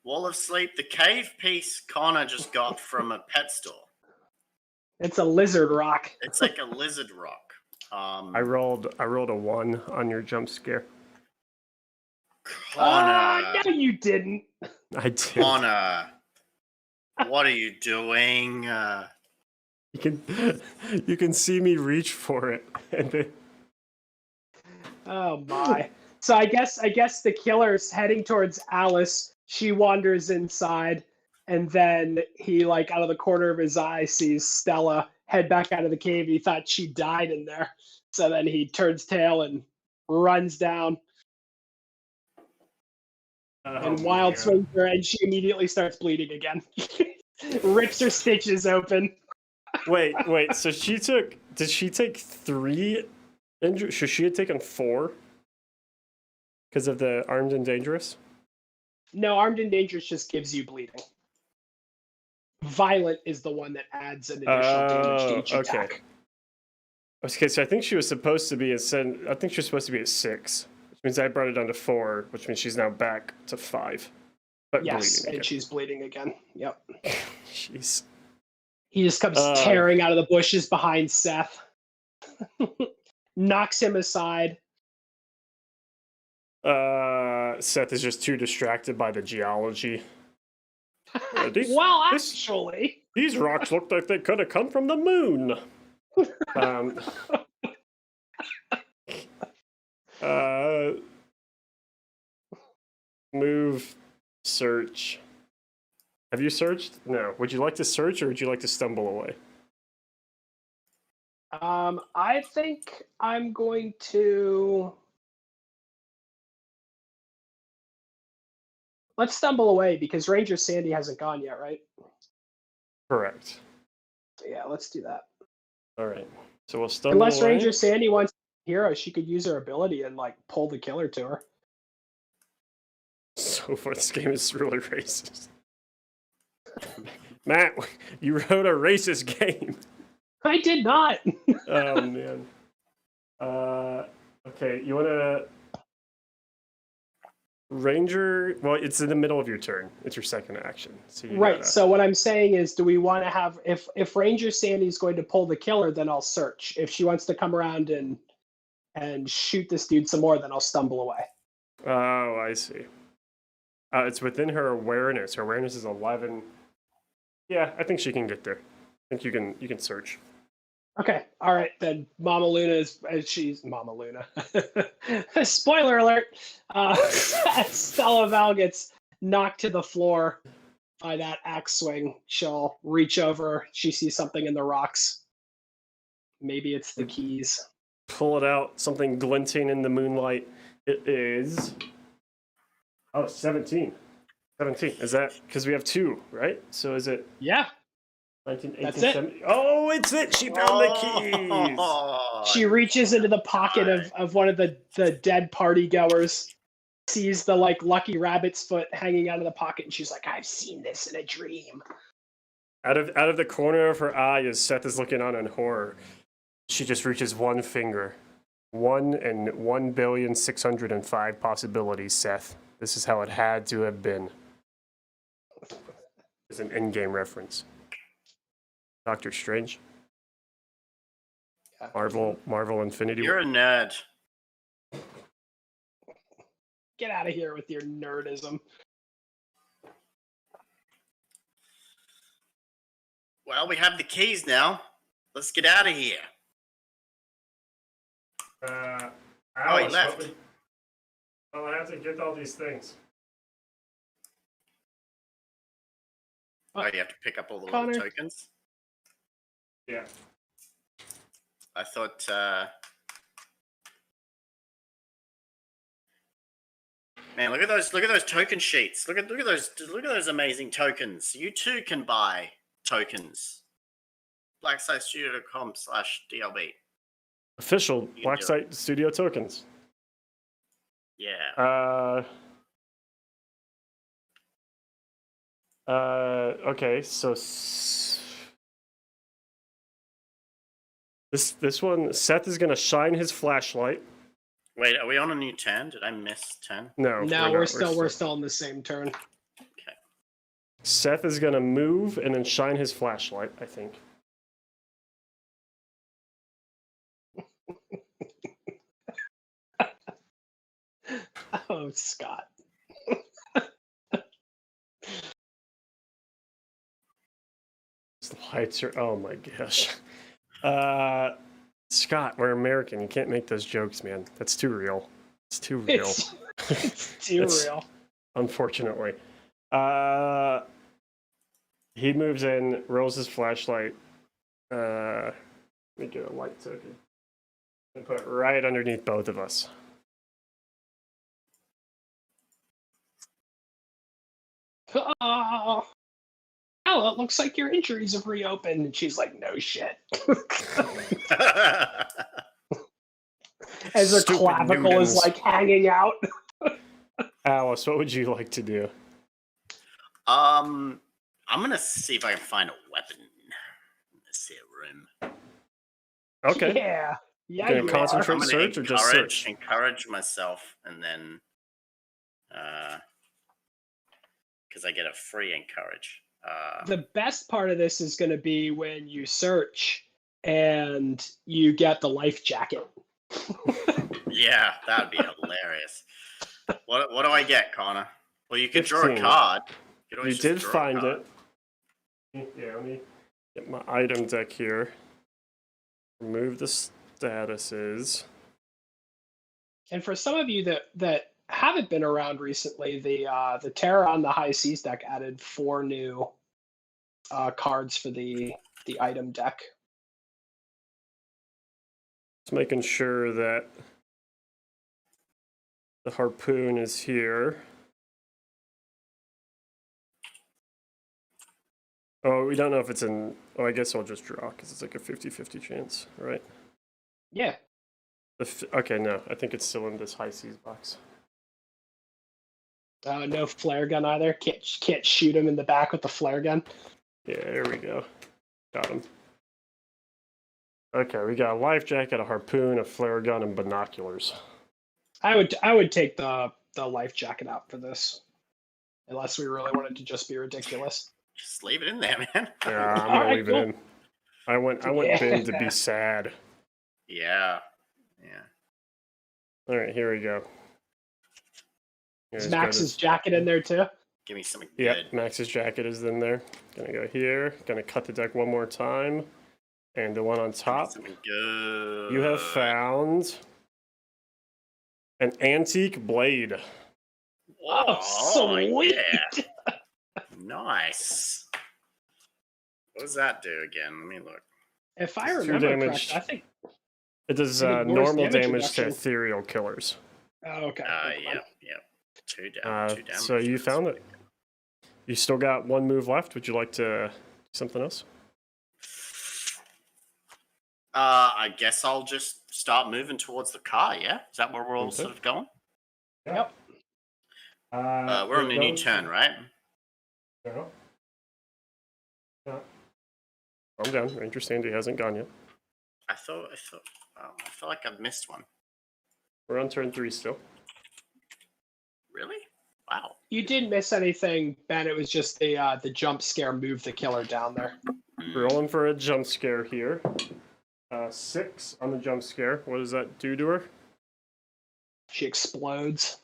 Wall of Sleep, the cave piece Connor just got from a pet store. It's a lizard rock. It's like a lizard rock. I rolled a 1 on your jump scare. Connor. No, you didn't. I did. Connor, what are you doing? You can see me reach for it, and then Oh my. So I guess the killer's heading towards Alice. She wanders inside, and then he, like, out of the corner of his eye, sees Stella head back out of the cave. He thought she died in there. So then he turns tail and runs down. And Wild swings her, and she immediately starts bleeding again. Rips her stitches open. Wait. So did she take 3 injuries? Should she have taken 4? Because of the armed and dangerous? No, armed and dangerous just gives you bleeding. Violent is the one that adds an additional damage to each attack. Okay, so I think she was supposed to be at 6, which means I brought it down to 4, which means she's now back to 5. But yes, and she's bleeding again. Yep. Jeez. He just comes tearing out of the bushes behind Seth. Knocks him aside. Seth is just too distracted by the geology. These rocks look like they could have come from the moon. Move, search. Have you searched? No. Would you like to search, or would you like to stumble away? I think I'm going to... Let's stumble away, because Ranger Sandy hasn't gone yet, right? Correct. Yeah, let's do that. All right. So we'll stumble Unless away. Ranger Sandy wants hero, she could use her ability and, like, pull the killer to her. So far, this game is really racist. Matt, you wrote a racist game. I did not. Oh, man. Okay, you want to... Ranger... Well, it's in the middle of your turn. It's your second action. So right, so what I'm saying is, do we want to have... If Ranger Sandy's going to pull the killer, then I'll search. If she wants to come around and shoot this dude some more, then I'll stumble away. Oh, I see. It's within her awareness. Her awareness is 11. Yeah, I think she can get there. I think you can search. Okay, all right, then Mama Luna she's Mama Luna. Spoiler alert! Stella Val gets knocked to the floor by that axe swing. She'll reach over. She sees something in the rocks. Maybe it's the keys. Pull it out. Something glinting in the moonlight. It is... Oh, 17. 17. Is that... Because we have 2, right? So is it... Yeah. 19, 18, That's it. 17. Oh, it's it! She found the keys! She reaches into the pocket of one of the dead party goers, sees the, like, lucky rabbit's foot hanging out of the pocket, and she's like, I've seen this in a dream. Out of the corner of her eye, as Seth is looking on in horror, she just reaches one finger. 1 in 1,605 possibilities, Seth. This is how it had to have been. It's an in-game reference. Doctor Strange. Yeah. Marvel Infinity War. You're a nerd. Get out of here with your nerdism. Well, we have the keys now. Let's get out of here. Alice, he left. Well, I have to get all these things. Oh, you have to pick up all the Connor. little tokens? Yeah. I thought... Man, look at those token sheets. Look at those amazing tokens. You too can buy tokens. blacksitestudio.com/DLB. Official Blacksite Studio tokens. Yeah. Okay, so This one, Seth is gonna shine his flashlight. Wait, are we on a new turn? Did I miss turn? No, No, we're we're still on the same turn. Okay. Seth is gonna move and then shine his flashlight, I think. Oh, Scott. The lights are. Oh my gosh. Scott, we're American. You can't make those jokes, man. That's too real. It's too real. It's too real. Unfortunately. He moves in, rolls his flashlight. Let me get a light token. And put it right underneath both of us. Oh, Ella, it looks like your injuries have reopened. And she's like, no shit. As her Stupid clavicle Newtons. is like hanging out. Alice, what would you like to do? I'm gonna see if I can find a weapon in this here room. Okay. Yeah. Yeah, Gonna you concentrate are. I'm search or just search? encourage myself, and then because I get a free encourage. The best part of this is going to be when you search and you get the life jacket. Yeah, that would be hilarious. What do I get, Connor? Well, you could draw a 15. card. You did find it. Yeah, let me get my item deck here. Remove the statuses. And for some of you that haven't been around recently, the Terra on the High Seas deck added 4 new cards for the item deck. Just making sure that the harpoon is here. Oh, we don't know if it's in... Oh, I guess I'll just draw, because it's like a 50-50 chance, right? Yeah. Okay, no. I think it's still in this High Seas box. No flare gun either. Can't shoot him in the back with the flare gun. Yeah, there we go. Got him. Okay, we got a life jacket, a harpoon, a flare gun, and binoculars. I would take the life jacket out for this, unless we really wanted to just be ridiculous. Just leave it in there, man. Yeah, I'm gonna leave it in. I went bin to be sad. Yeah. All right, here we go. Is Max's jacket in there too? Give me something Yeah, good. Max's jacket is in there. Gonna go here. Gonna cut the deck one more time. And the one on top. Something good. You have found an antique blade. Oh, sweet. Yeah. Nice. What does that do again? Let me look. If I It's 2 remember damage. correct, I think It does I think normal damage damage to reduction. ethereal killers. Oh, okay. Yep. 2 down. 2 damage. So you found it. You still got 1 move left. Would you like to do something else? I guess I'll just start moving towards the car, yeah? Is that where we're all sort of going? Yep. We're on a new turn, right? No. No. Calm down. Ranger Sandy hasn't gone yet. I feel like I've missed one. We're on turn 3 still. Really? Wow. You didn't miss anything, Ben. It was just the jump scare moved the killer down there. Rolling for a jump scare here. 6 on the jump scare. What does that do to her? She explodes.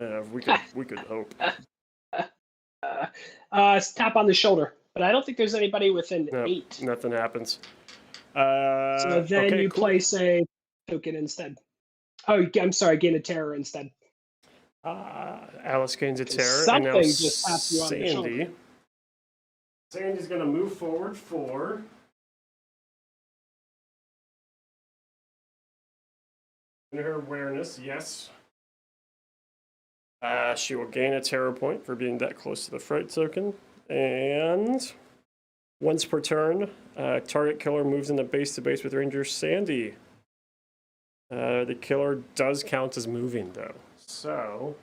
We could hope. Tap on the shoulder, but I don't think there's anybody within No, 8. nothing happens. So then okay, you cool. place a token instead. Oh, I'm sorry, gain a terror instead. Alice gains a terror, and now Something just tapped you on the shoulder. Sandy. Sandy's gonna move forward 4. In her awareness, yes. She will gain a terror point for being that close to the fright token. And once per turn, target killer moves into base to base with Ranger Sandy. The killer does count as moving, though. So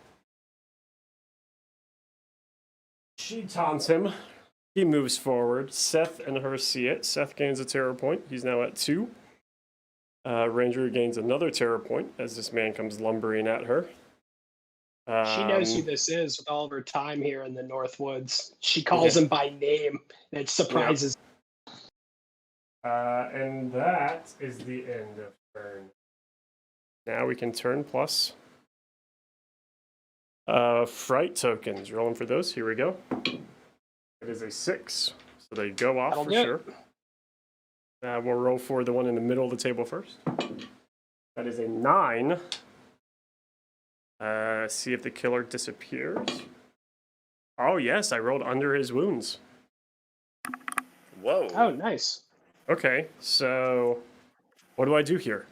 she taunts him. He moves forward. Seth and her see it. Seth gains a terror point. He's now at 2. Ranger gains another terror point as this man comes lumbering at her. She knows who this is with all of her time here in the North Woods. She calls Yeah. him by name, and it surprises. And that is the end of turn. Now we can turn plus. Fright tokens. Rolling for those. Here we go. It is a 6. So they go off for sure. We'll roll for the one in the middle of the table first. That is a 9. See if the killer disappears. Oh, yes, I rolled under his wounds. Whoa. Oh, nice. Okay, so what do I do here?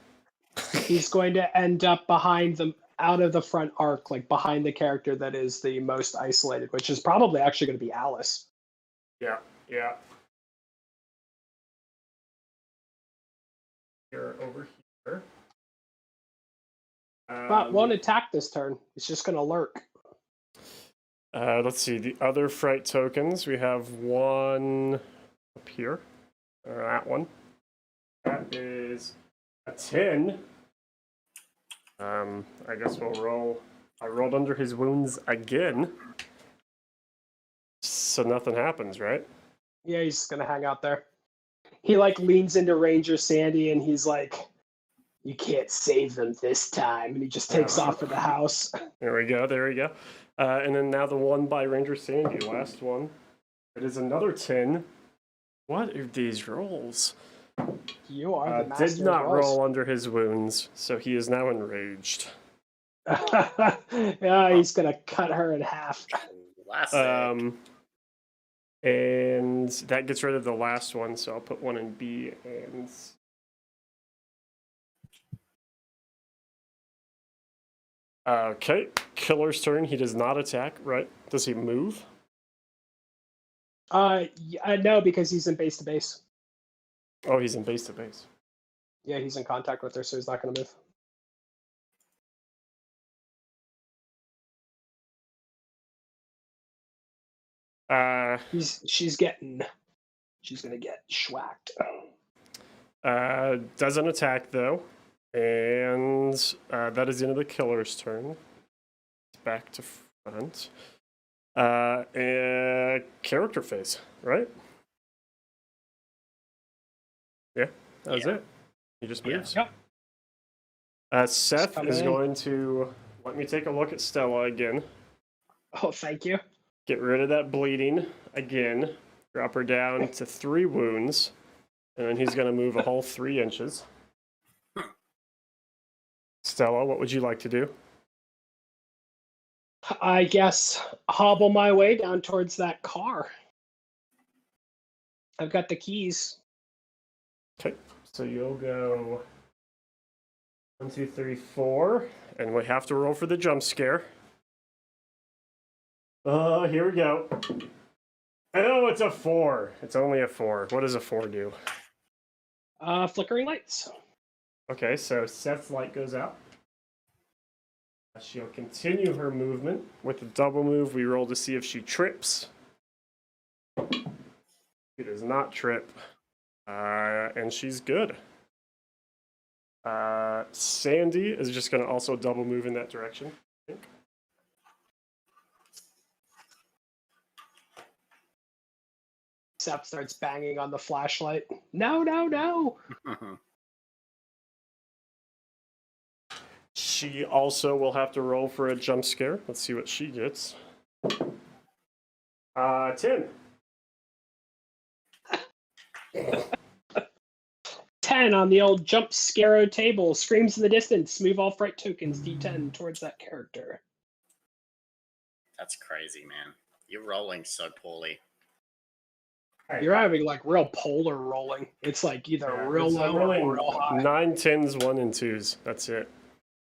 He's going to end up behind them, out of the front arc, like behind the character that is the most isolated, which is probably actually going to be Alice. Yeah. Here, over here. But won't attack this turn. It's just going to lurk. Let's see, the other fright tokens. We have one up here. That one. That is a 10. I guess we'll roll. I rolled under his wounds again. So nothing happens, right? Yeah, he's just going to hang out there. He leans into Ranger Sandy and he's like, "You can't save them this time." And he just takes off for the house. There we go. And then now the one by Ranger Sandy, last one. It is another 10. What are these rolls? You are the master did not of rolls. roll under his wounds, so he is now enraged. Yeah, he's going to cut her in half. And that gets rid of the last one, so I'll put one in B and... Okay, killer's turn. He does not attack, right? Does he move? No, because he's in base to base. Oh, he's in base to base. Yeah, he's in contact with her, so he's not going to move. She's going to get schwacked. Doesn't attack though, and that is the end of the killer's turn. Back to front. Character phase, right? Yeah, that was it. He just moves. Yep. Seth is going to let me take a look at Stella again. Oh, thank you. Get rid of that bleeding again. Drop her down to 3 wounds. And then he's going to move a whole 3 inches. Stella, what would you like to do? I guess hobble my way down towards that car. I've got the keys. Okay, so you'll go 1, 2, 3, 4. And we have to roll for the jump scare. Here we go. Oh, it's a 4. It's only a 4. What does a 4 do? Flickering lights. Okay, so Seth's light goes out. She'll continue her movement. With the double move, we roll to see if she trips. She does not trip. And she's good. Sandy is just going to also double move in that direction, I think. Seth starts banging on the flashlight. No. She also will have to roll for a jump scare. Let's see what she gets. 10. 10 on the old jump scare table. Screams in the distance. Move all fright tokens D10 towards that character. That's crazy, man. You're rolling so poorly. You're having real polar rolling. It's either real low or real high. 9, 10s, 1 and 2s. That's it.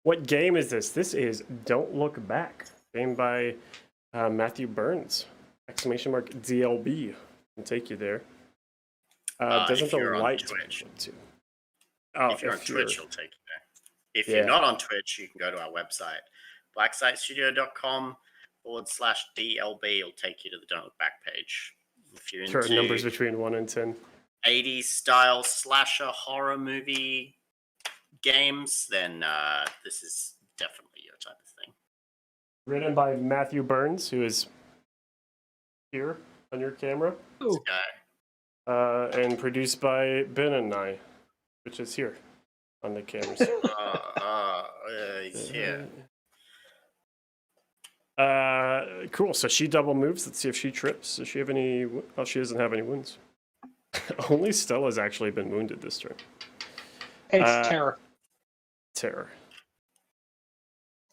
What game is this? This is Don't Look Back. Game by Matthew Burns. Exclamation mark DLB. Can take you there. Doesn't the light Twitch? Oh, if you're on Twitch, it'll take you there. If you're not on Twitch, you can go to our website, blacksitestudio.com/DLB. It'll take you to the Don't Look Back page. If you're into numbers between 1 and 10. 80s style slasher horror movie games, then this is definitely your type of thing. Written by Matthew Burns, who is here on your camera. Ooh. And produced by Ben and I, which is here on the cameras. He's here. Cool. So she double moves. Let's see if she trips. Does she have any? Oh, she doesn't have any wounds. Only Stella's actually been wounded this turn. It's Terror. Terror.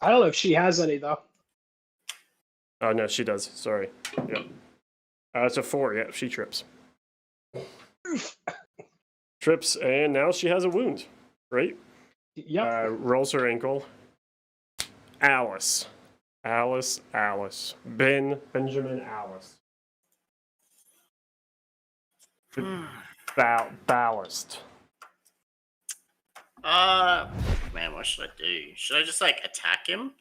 I don't know if she has any though. Oh no, she does. Sorry. Yeah. It's a 4. Yeah, she trips. Trips, and now she has a wound. Right? Yep. Rolls her ankle. Alice. Benjamin Alice. Ballast. Man, what should I do? Should I just like attack him?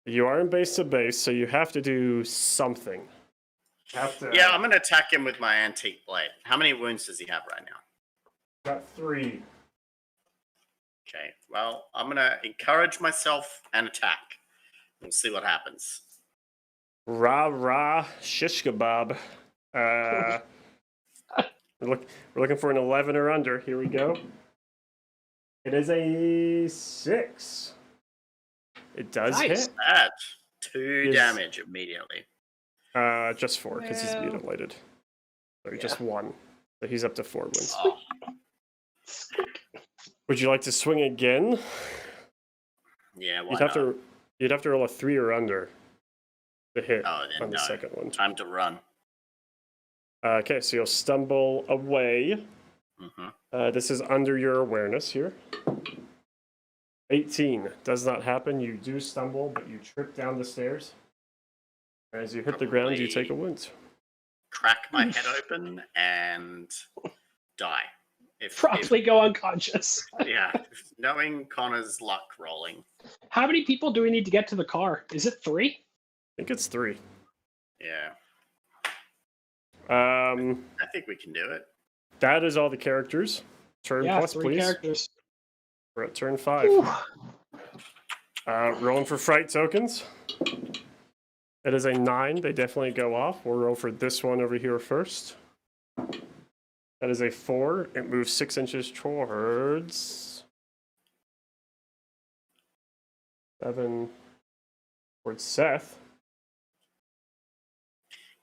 You are in base to base, so you have to do something. Yeah, I'm gonna attack him with my antique blade. How many wounds does he have right now? Got 3. Okay, well, I'm gonna encourage myself and attack. We'll see what happens. Rah, shish kebab. We're looking for an 11 or under. Here we go. It is a 6. It does hit. That 2 damage immediately. Just 4 because he's mutilated. Sorry, just 1. So he's up to 4 wounds. Oh. Would you like to swing again? Yeah, why You'd have to roll a 3 or under to hit on the no. second one. Time to run. Okay, so you'll stumble away. Mm-hmm. This is under your awareness here. 18 does not happen. You do stumble, but you trip down the stairs. As you hit the ground, you take a wound. Crack my head open and die. Probably go unconscious. Yeah, knowing Connor's luck rolling. How many people do we need to get to the car? Is it 3? I think it's 3. Yeah. I think we can do it. That is all the characters. Turn plus, 3 please. characters. We're at turn 5. Rolling for fright tokens. It is a 9. They definitely go off. We'll roll for this one over here first. That is a 4. It moves 6 inches towards 7 towards Seth.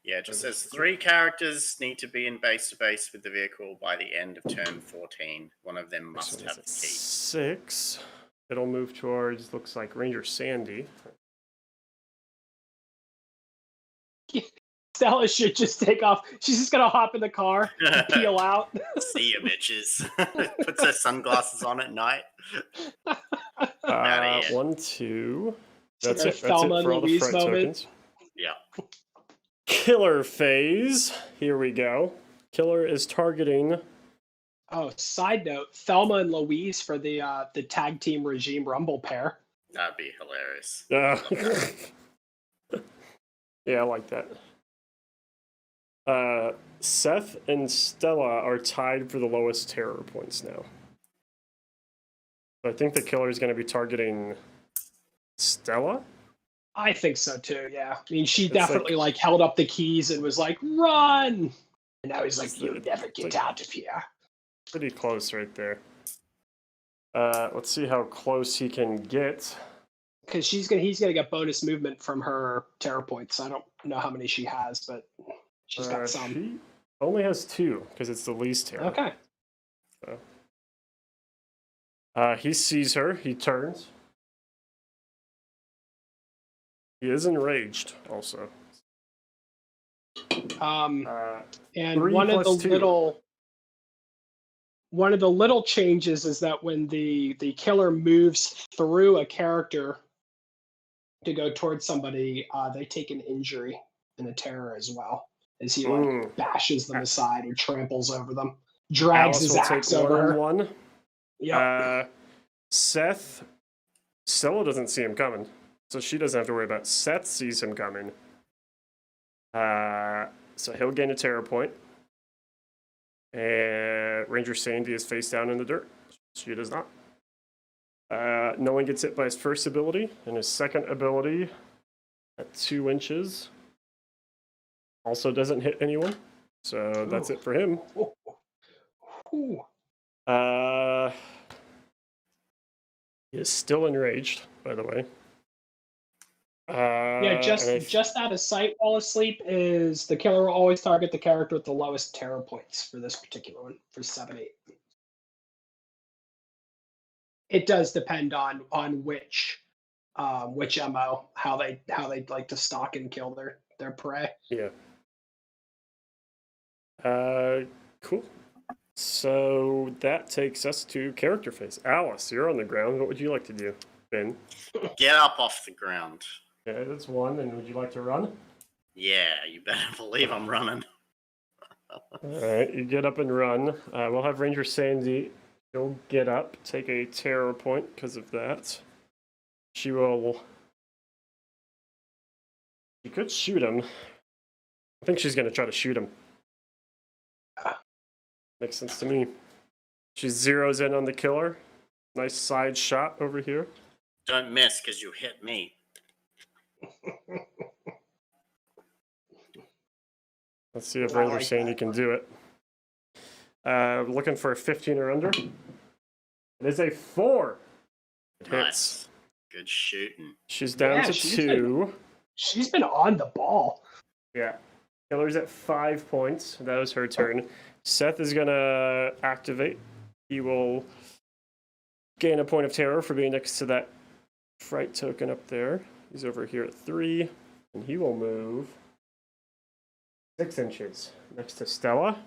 Yeah, it just says 3 characters need to be in base to base with the vehicle by the end of turn 14. One of them must have the key. 6. It'll move towards, looks like Ranger Sandy. Stella should just take off. She's just gonna hop in the car and peel out. See ya, bitches. Puts her sunglasses on at night. 1, 2. That's it. That's it Thelma for all the Louise fright moment. tokens. Yeah. Killer phase. Here we go. Killer is targeting. Oh, side note: Thelma and Louise for the tag team regime Rumble pair. That'd be hilarious. Yeah, I like that. Seth and Stella are tied for the lowest terror points now. So I think the killer is going to be targeting Stella. I think so too. Yeah, I mean, she definitely like held up the keys and was like, "Run!" And now he's like, "You never get out of here." Pretty close right there. Let's see how close he can get. Because he's gonna get bonus movement from her terror points. I don't know how many she has, but she's got some. She only has 2 because it's the least terror. Okay. So. He sees her. He turns. He is enraged also. And one of the little changes is that when the killer moves through a character to go towards somebody, they take an injury and a terror as well, as he bashes them aside or tramples over them, drags his axe over her. 1. Yep. Seth, Stella doesn't see him coming, so she doesn't have to worry about it. Seth sees him coming. So he'll gain a terror point. And Ranger Sandy is face down in the dirt. She does not. No one gets hit by his first ability, and his second ability at 2 inches also doesn't hit anyone. So that's it for him. He is still enraged, by the way. Yeah, just out of sight while asleep is the killer will always target the character with the lowest terror points for this particular one, for 7/8. It does depend on which MO, how they like to stalk and kill their prey. Yeah. Cool. So that takes us to character phase. Alice, you're on the ground. What would you like to do, Ben? Get up off the ground. Okay, that's one. And would you like to run? Yeah, you better believe I'm running. All right, you get up and run. We'll have Ranger Sandy. She'll get up, take a terror point because of that. She will. She could shoot him. I think she's going to try to shoot him. Makes sense to me. She zeroes in on the killer. Nice side shot over here. Don't miss because you hit me. Let's see if Ranger Sandy can do it. Looking for a 15 or under. It is a 4. It hits. Nice. Good shooting. She's down to 2. She's been on the ball. Yeah. Killer's at 5 points. That was her turn. Seth is going to activate. He will gain a point of terror for being next to that fright token up there. He's over here at 3. And he will move 6 inches next to Stella.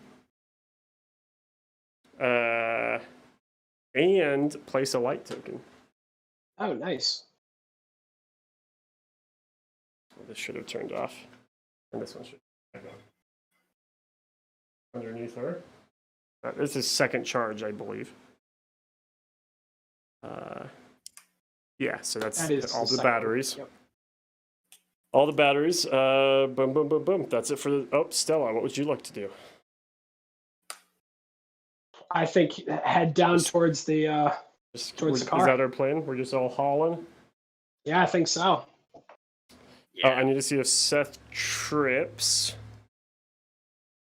And place a light token. Oh, nice. This should have turned off. And this one should have turned on. Underneath her. This is second charge, I believe. Yeah, so that's all the batteries. Yep. All the batteries. Boom, boom, boom, boom. That's it for the... Oh, Stella, what would you like to do? I think head down towards the towards the car. Is that our plan? We're just all hauling? Yeah, I think so. Yeah. I need to see if Seth trips.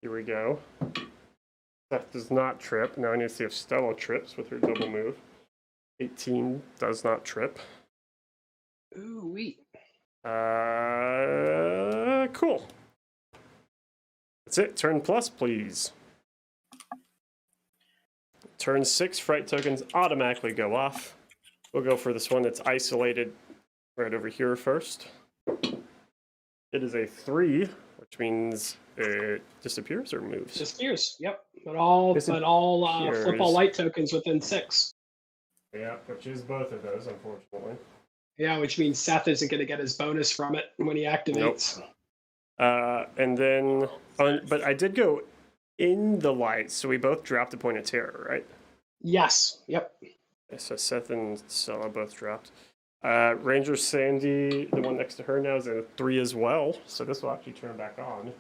Here we go. Seth does not trip. Now I need to see if Stella trips with her double move. 18 does not trip. Ooh, wee. Cool. That's it. Turn plus, please. Turn 6 fright tokens automatically go off. We'll go for this one that's isolated right over here first. It is a 3, which means it disappears or moves. Disappears. Yep. But all flip all light tokens within 6. Yeah, which is both of those, unfortunately. Yeah, which means Seth isn't going to get his bonus from it when he activates. Nope. And then, but I did go in the light, so we both dropped a point of terror, right? Yes. Yep. So Seth and Stella both dropped. Ranger Sandy, the one next to her now, is a 3 as well, so this will actually turn back on.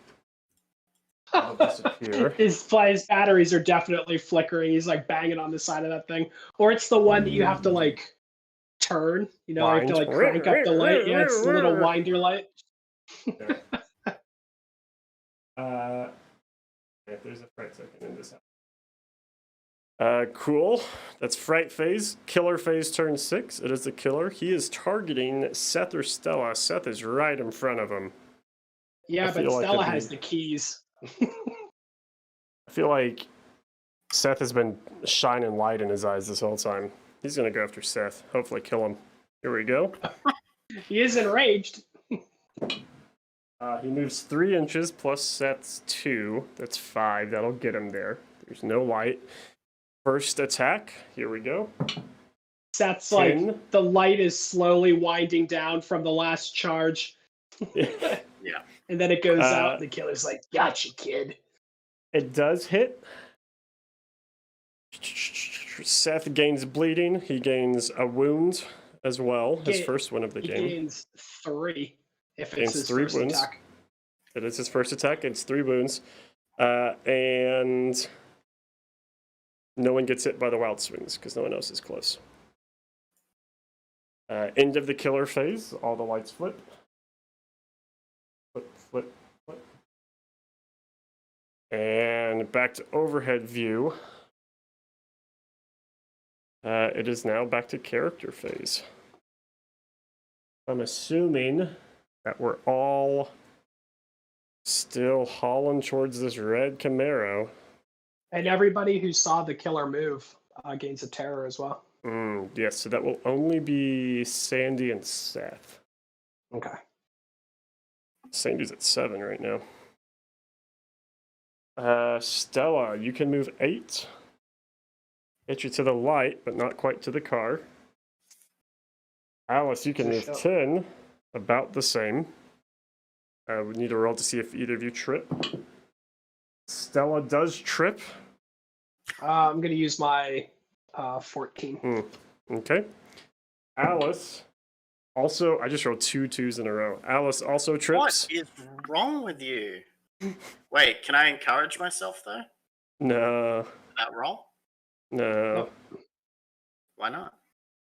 It'll disappear. His batteries are definitely flickering. He's like banging on the side of that thing. Or it's the one that you have to like turn, you know, you have to like crank up the light. Yeah, it's the little winder light. There's a fright token in this house. Cool. That's fright phase. Killer phase turn 6. It is the killer. He is targeting Seth or Stella. Seth is right in front of him. Yeah, but Stella has the keys. I feel like Seth has been shining light in his eyes this whole time. He's going to go after Seth. Hopefully kill him. Here we go. He is enraged. He moves 3 inches plus Seth's 2. That's 5. That'll get him there. There's no light. First attack. Here we go. Seth's 10. Like the light is slowly winding down from the last charge. Yeah. And then it goes out, and the killer's like, "Gotcha, kid." It does hit. Seth gains bleeding. He gains a wound as well. His first one of the game. He gains 3 if it's his first attack. It is his first attack. It's 3 wounds. And No one gets hit by the wild swings because no one else is close. End of the killer phase. All the lights flip. Flip, flip, flip. And back to overhead view. It is now back to character phase. I'm assuming that we're all still hauling towards this red Camaro. And everybody who saw the killer move gains a terror as well. Yes, so that will only be Sandy and Seth. Okay. Sandy's at 7 right now. Stella, you can move 8. Get you to the light, but not quite to the car. Alice, you can move 10. About the same. We need a roll to see if either of you trip. Stella does trip. I'm going to use my 14. Okay. Alice, also, I just rolled 2 2s in a row. Alice also trips. What is wrong with you? Wait, can I encourage myself though? No. That roll? No. Why not?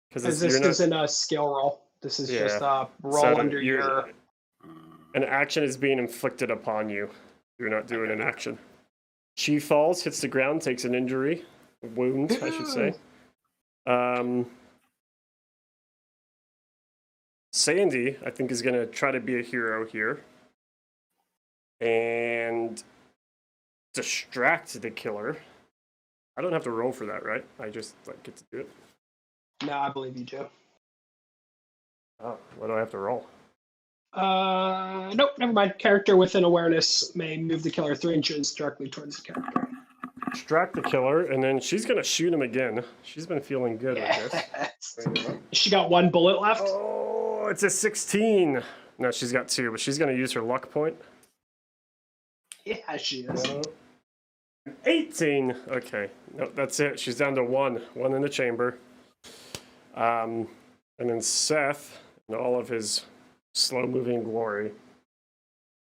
Because this isn't a skill roll. This is just a roll So under your... An action is being inflicted upon you. You're not doing an action. She falls, hits the ground, takes an injury. A wound, I should say. Sandy, I think, is going to try to be a hero here. And distract the killer. I don't have to roll for that, right? I just get to do it. No, I believe you do. Oh, what do I have to roll? Nope, never mind. Character within awareness may move the killer 3 inches directly towards the character. Distract the killer, and then she's going to shoot him again. She's been feeling good with this. She got 1 bullet left? Oh, it's a 16. No, she's got 2, but she's going to use her luck point. Yeah, she is. 18. Okay, no, that's it. She's down to 1. 1 in the chamber. And then Seth, in all of his slow-moving glory.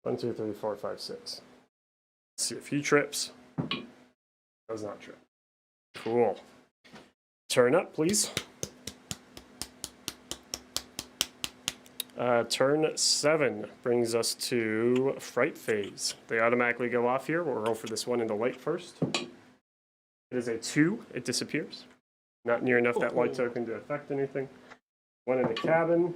1, 2, 3, 4, 5, 6. Let's see if he trips. Does not trip. Cool. Turn up, please. Turn 7 brings us to Fright Phase. They automatically go off here. We'll roll for this one in the light first. It is a 2. It disappears. Not near enough that light token to affect anything. 1 in the cabin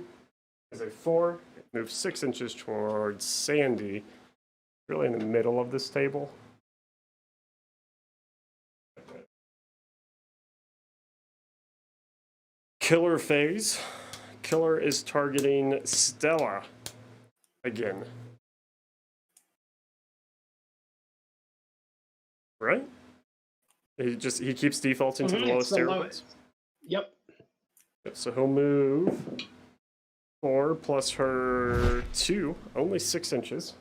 is a 4. It moves 6 inches towards Sandy. Really in the middle of this table. Killer Phase. Killer is targeting Stella again. Right? He keeps defaulting to the lowest terror. Yep. So he'll move 4 plus her 2, only 6 inches.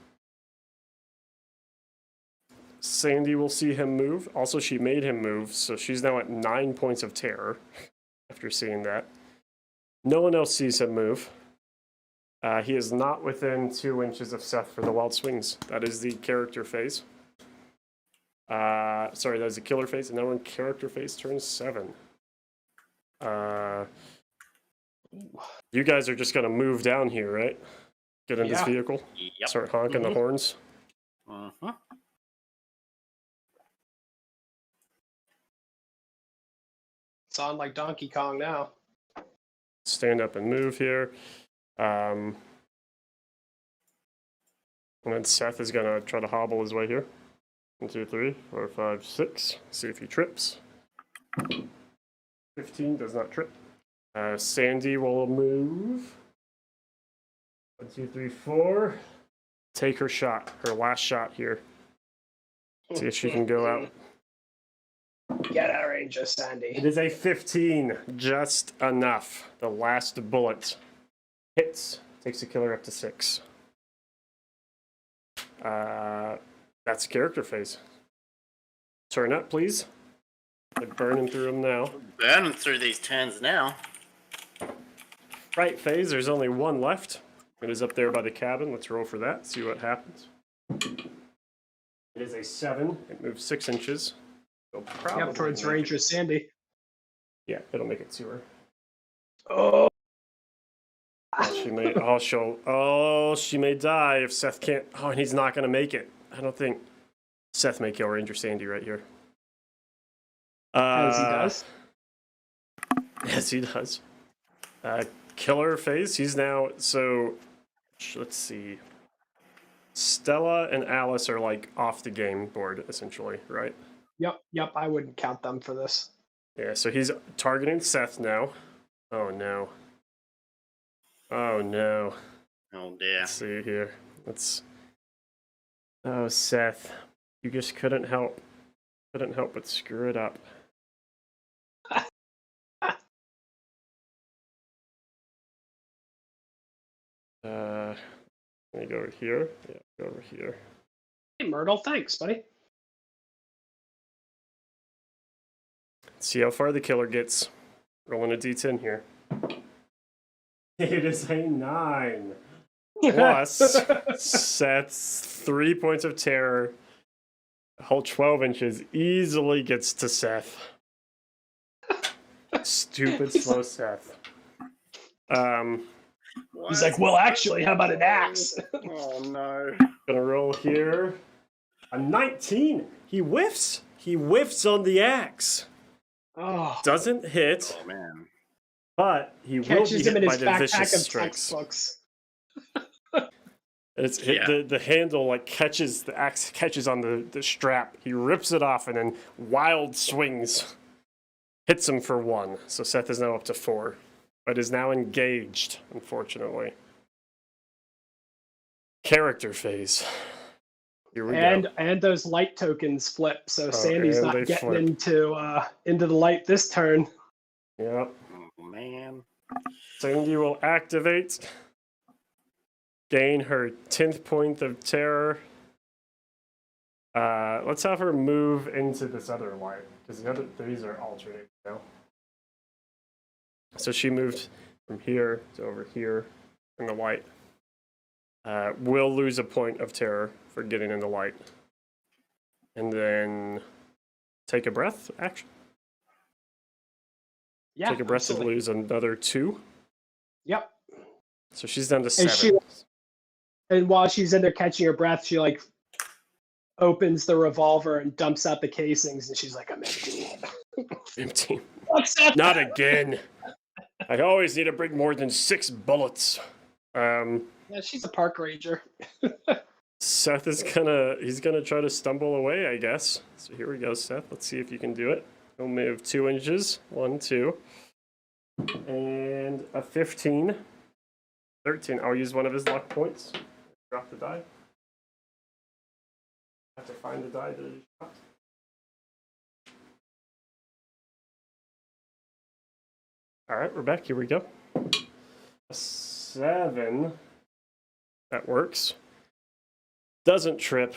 Sandy will see him move. Also, she made him move, so she's now at 9 points of terror after seeing that. No one else sees him move. He is not within 2 inches of Seth for the wild swings. That is the character phase. Sorry, that is the killer phase. And now in character phase turns 7. You guys are just going to move down here, right? Get in this vehicle. Yep. Start honking the horns. It's on like Donkey Kong now. Stand up and move here. And then Seth is going to try to hobble his way here. 1, 2, 3, 4, 5, 6. See if he trips. 15 does not trip. Sandy will move. 1, 2, 3, 4. Take her shot, her last shot here. See if she can go out. Get out of range, Sandy. It is a 15, just enough. The last bullet hits, takes the killer up to 6. That's character phase. Turn up, please. They're burning through them now. Burning through these turns now. Right phase, there's only 1 left. It is up there by the cabin. Let's roll for that, see what happens. It is a 7. It moves 6 inches. It'll probably Yep, towards make Ranger it. Sandy. Yeah, it'll make it to her. Oh. She may. She may die if Seth can't. Oh, and he's not gonna make it. I don't think Seth may kill Ranger Sandy right here. As he does. Yes, he does. Killer phase. He's now. So, let's see. Stella and Alice are like off the game board essentially, right? Yep. I wouldn't count them for this. Yeah. So he's targeting Seth now. Oh no. Oh no. Oh dear. Let's see here. Oh, Seth, you just couldn't help but screw it up. Let me go over here. Yeah, go over here. Hey, Myrtle, thanks, buddy. See how far the killer gets. Rolling a d10 here. It is a 9. Plus Seth's 3 points of terror. A whole 12 inches easily gets to Seth. Stupid slow Seth. He's like, well, actually, how about an axe? Oh no. Gonna roll here. A 19. He whiffs. He whiffs on the axe. Oh, Doesn't hit, Oh man. but he will be catches him hit in by his the backpack vicious of strikes. textbooks. It's hit, the handle like catches the axe catches on the strap. He rips it off and then wild swings. Hits him for 1. So Seth is now up to 4. But is now engaged, unfortunately. Character phase. Here we go. And those light tokens flip, so Sandy's and not they getting flip. into the light this turn. Yep. Oh man. Sandy will activate. Gain her 10th point of terror. Let's have her move into this other light, because these are alternating now. So she moved from here to over here in the light. Will lose a point of terror for getting in the light. And then take a breath, action. Yeah, Take a breath absolutely. and lose another 2. Yep. So she's down to 7. And while she's in there catching her breath, she like opens the revolver and dumps out the casings, and she's like, "I'm empty." Empty. What's that? Not again. I always need to bring more than 6 bullets. Yeah, she's a park ranger. Seth is he's gonna try to stumble away, I guess. So here we go, Seth. Let's see if you can do it. He'll move 2 inches. 1, 2. And a 15. 13. I'll use one of his luck points. Drop the die. Have to find the die that he dropped. Alright, we're back. Here we go. A 7. That works. Doesn't trip.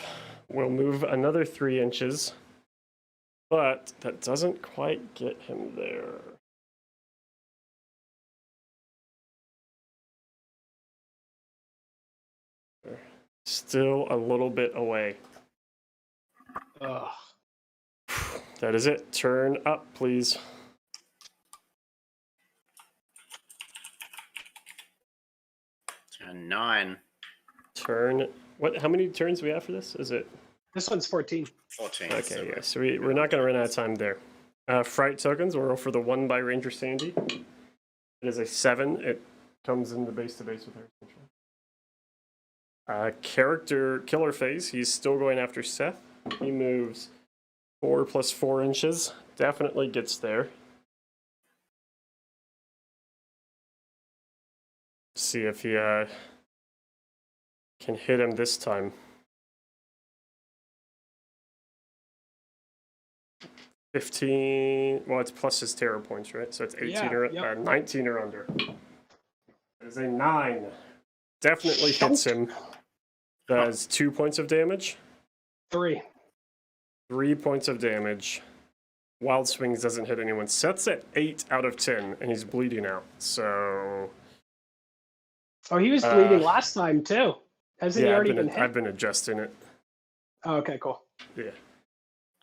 We'll move another 3 inches. But that doesn't quite get him there. Still a little bit away. Ugh. That is it. Turn up, please. Turn 9. Turn. What? How many turns do we have for this? Is it? This one's 14. 14. Okay, yeah. So we're not going to run out of time there. Fright tokens. We'll roll for the 1 by Ranger Sandy. It is a 7. It comes in the base to base with her. Character killer phase. He's still going after Seth. He moves 4 plus 4 inches. Definitely gets there. See if he can hit him this time. 15. Well, it's plus his terror points, right? So it's 18 Yeah, or yep. 19 or under. It is a 9. Definitely hits him. Does 2 points of damage. 3. 3 points of damage. Wild Swings doesn't hit anyone. Seth's at 8 out of 10, and he's bleeding out. So. Oh, he was bleeding last time too. Hasn't he already been hit? I've been adjusting it. Oh, okay, cool. Yeah.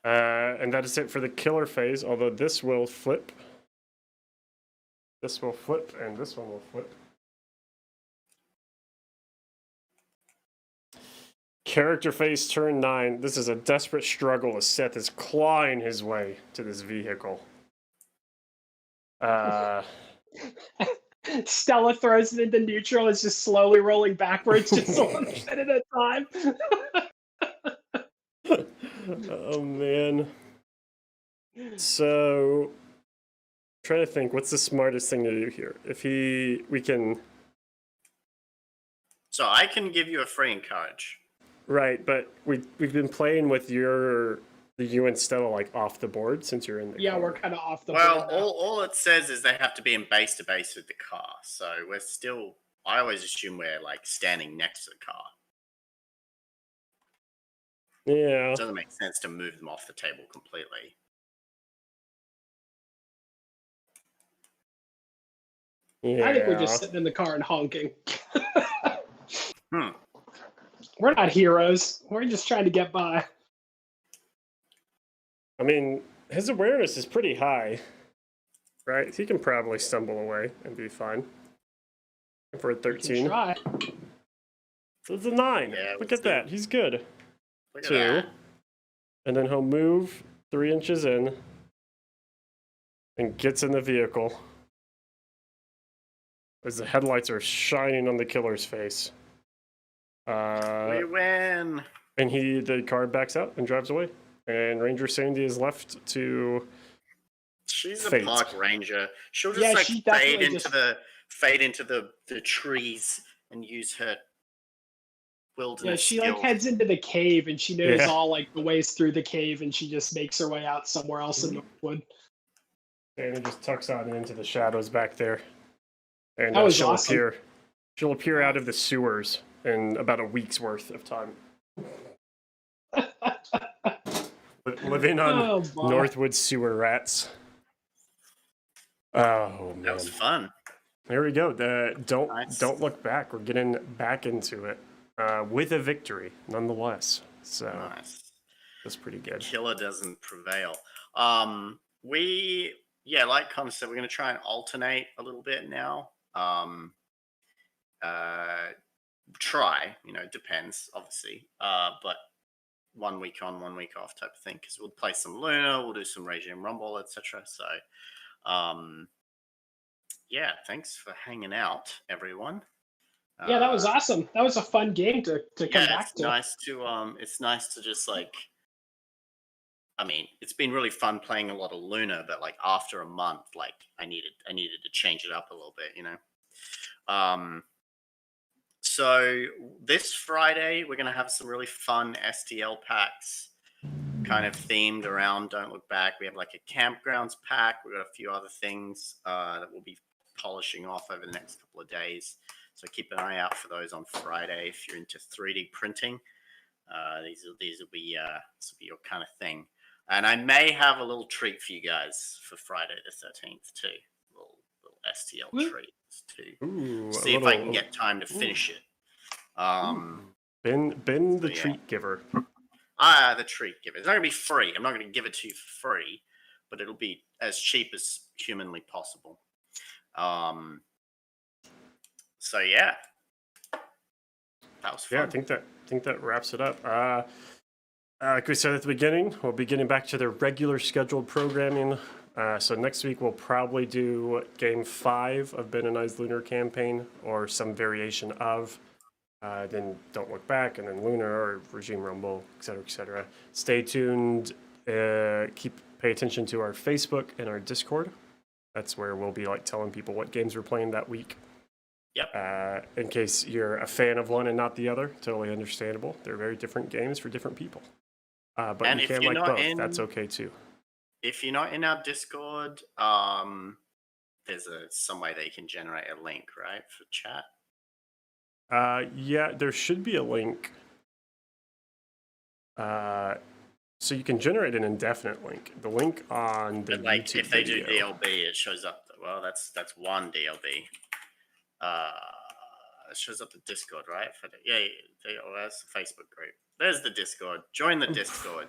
And that is it for the killer phase, although this will flip. This will flip, and this one will flip. Character phase turn 9. This is a desperate struggle as Seth is clawing his way to this vehicle. Stella throws it into neutral. It's just slowly rolling backwards, just 1 bit at a time. Oh man. So, I'm trying to think, what's the smartest thing to do here? We can. So I can give you a free encourage. Right, but we've been playing with you and Stella like off the board since you're in the car. We're kind of off the board. Well, all it says is they have to be in base to base with the car. So we're still. I always assume we're like standing next to the car. Yeah. It doesn't make sense to move them off the table completely. Yeah. I think we're just sitting in the car and honking. We're not heroes. We're just trying to get by. I mean, his awareness is pretty high, right? He can probably stumble away and be fine. For a 13. Try. So it's a 9. Yeah, look at that. He's good. Look at 2. that. And then he'll move 3 inches in and gets in the vehicle as the headlights are shining on the killer's face. We win. And the car backs out and drives away. And Ranger Sandy is left to. She's fate. a park ranger. She'll just fade into the trees and use her wilderness. She skills. heads into the cave and she knows all like the ways through the cave and she just makes her way out somewhere else in Northwood. And it just tucks on into the shadows back there. And that was she'll awesome. She'll appear out of the sewers in about a week's worth of time. Living on Northwood sewer rats. Oh man, that was fun. There we go. Don't look back. We're getting back into it with a victory, nonetheless. So nice. That's pretty good. Killer doesn't prevail. Like Connor said, we're going to try and alternate a little bit now. It depends, obviously. But 1 week on, 1 week off type of thing, because we'll play some Luna, we'll do some Regime Rumble, etc. So, thanks for hanging out, everyone. That was awesome. That was a fun game to come back to. It's nice to just like. I mean, it's been really fun playing a lot of Luna, but like after a month, like I needed to change it up a little bit, So this Friday, we're going to have some really fun STL packs kind of themed around Don't Look Back. We have like a campgrounds pack. We've got a few other things that we'll be polishing off over the next couple of days. So keep an eye out for those on Friday if you're into 3D printing. These will be your kind of thing. And I may have a little treat for you guys for Friday the 13th too. Little STL treats too. Ooh, See if I can get time to finish it. Ben the treat giver. The treat giver. It's not going to be free. I'm not going to give it to you for free, but it'll be as cheap as humanly possible. So yeah, that was fun. Yeah, I think that wraps it up. Like we said at the beginning, we'll be getting back to the regular scheduled programming. So next week we'll probably do Game 5 of Ben and I's Lunar Campaign, or some variation of. Then Don't Look Back, and then Lunar or Regime Rumble, etc., etc. Stay tuned. Pay attention to our Facebook and our Discord. That's where we'll be like telling people what games we're playing that week. Yep. In case you're a fan of one and not the other, totally understandable. They're very different games for different people. But and you can like both. That's okay too. If you're not in our Discord, there's some way that you can generate a link, right, for chat. Yeah, there should be a link. So you can generate an indefinite link. The link on the YouTube if they video. do DLB, it shows up. Well, that's one DLB. It shows up the Discord, right? That's the Facebook group. There's the Discord. Join the Discord.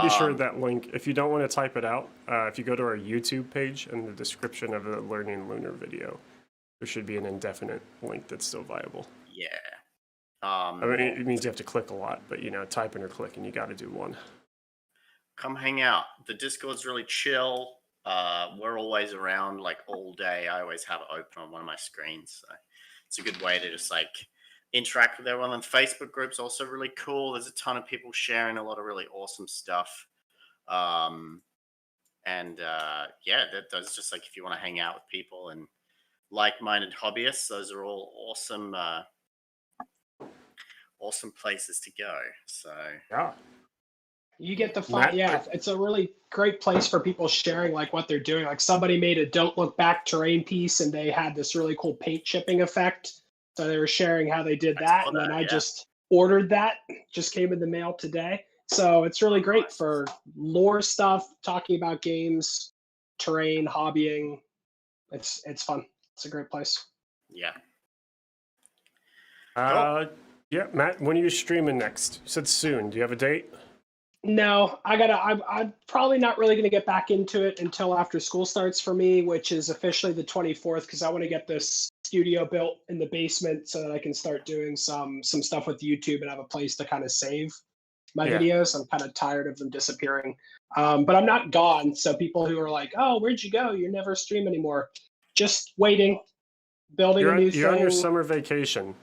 Pretty sure that link, if you don't want to type it out, if you go to our YouTube page in the description of the Learning Lunar video, there should be an indefinite link that's still viable. Yeah. I mean, it means you have to click a lot, but, you know, typing or clicking, you got to do one. Come hang out. The Discord's really chill. We're always around, like, all day. I always have it open on one of my screens. So it's a good way to just, like, interact with everyone. And Facebook group's also really cool. There's a ton of people sharing a lot of really awesome stuff. Yeah, that's just like if you want to hang out with people and like-minded hobbyists, those are all awesome awesome places to go. So yeah, you get the fun. Yeah, it's a really great place for people sharing like what they're doing. Like somebody made a "Don't Look Back" terrain piece, and they had this really cool paint chipping effect. So they were sharing how they did that, and then I just ordered that. Just came in the mail today. So it's really great for lore stuff, talking about games, terrain, hobbying. It's fun. It's a great place. Yeah. Cool. Yeah, Matt, when are you streaming next? You said soon. Do you have a date? No, I'm probably not really going to get back into it until after school starts for me, which is officially the 24th, because I want to get this studio built in the basement so that I can start doing some stuff with YouTube and have a place to kind of save my videos. I'm kind of tired of them disappearing. But I'm not gone. So people who are like, oh, where'd you go? You never stream anymore. Just waiting, building a new thing. You're on your summer vacation.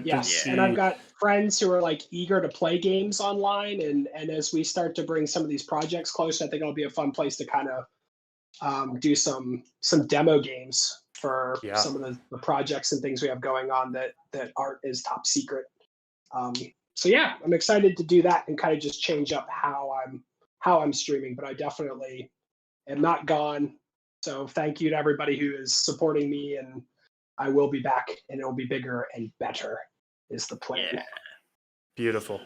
Yes, and I've got friends who are like eager to play games online, and as we start to bring some of these projects closer, I think it'll be a fun place to kind of do some demo games for some of the projects and things we have going on that aren't as top secret. So yeah, I'm excited to do that and kind of just change up how I'm streaming, but I definitely am not gone. So thank you to everybody who is supporting me, and I will be back, and it'll be bigger and better is the plan. Yeah. Beautiful.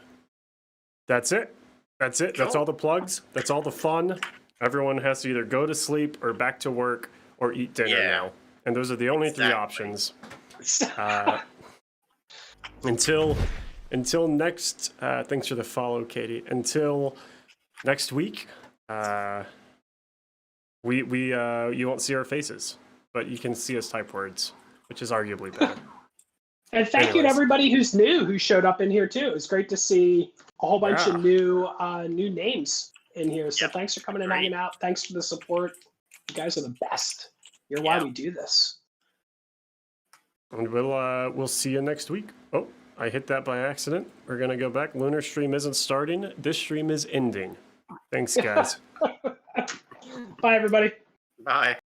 That's it. That's it. Cool. That's all the plugs. That's all the fun. Everyone has to either go to sleep or back to work or eat dinner now. And those are the only three options. Until next, thanks for the follow, Katie. Until next week, you won't see our faces, but you can see us type words, which is arguably better. And thank you to everybody who's new, who showed up in here too. It's great to see a whole bunch of new names in here. So thanks for coming and hanging out. Thanks for the support. You guys are the best. You're why we do this. And we'll see you next week. Oh, I hit that by accident. We're gonna go back. Lunar stream isn't starting. This stream is ending. Thanks, guys. Bye, everybody. Bye.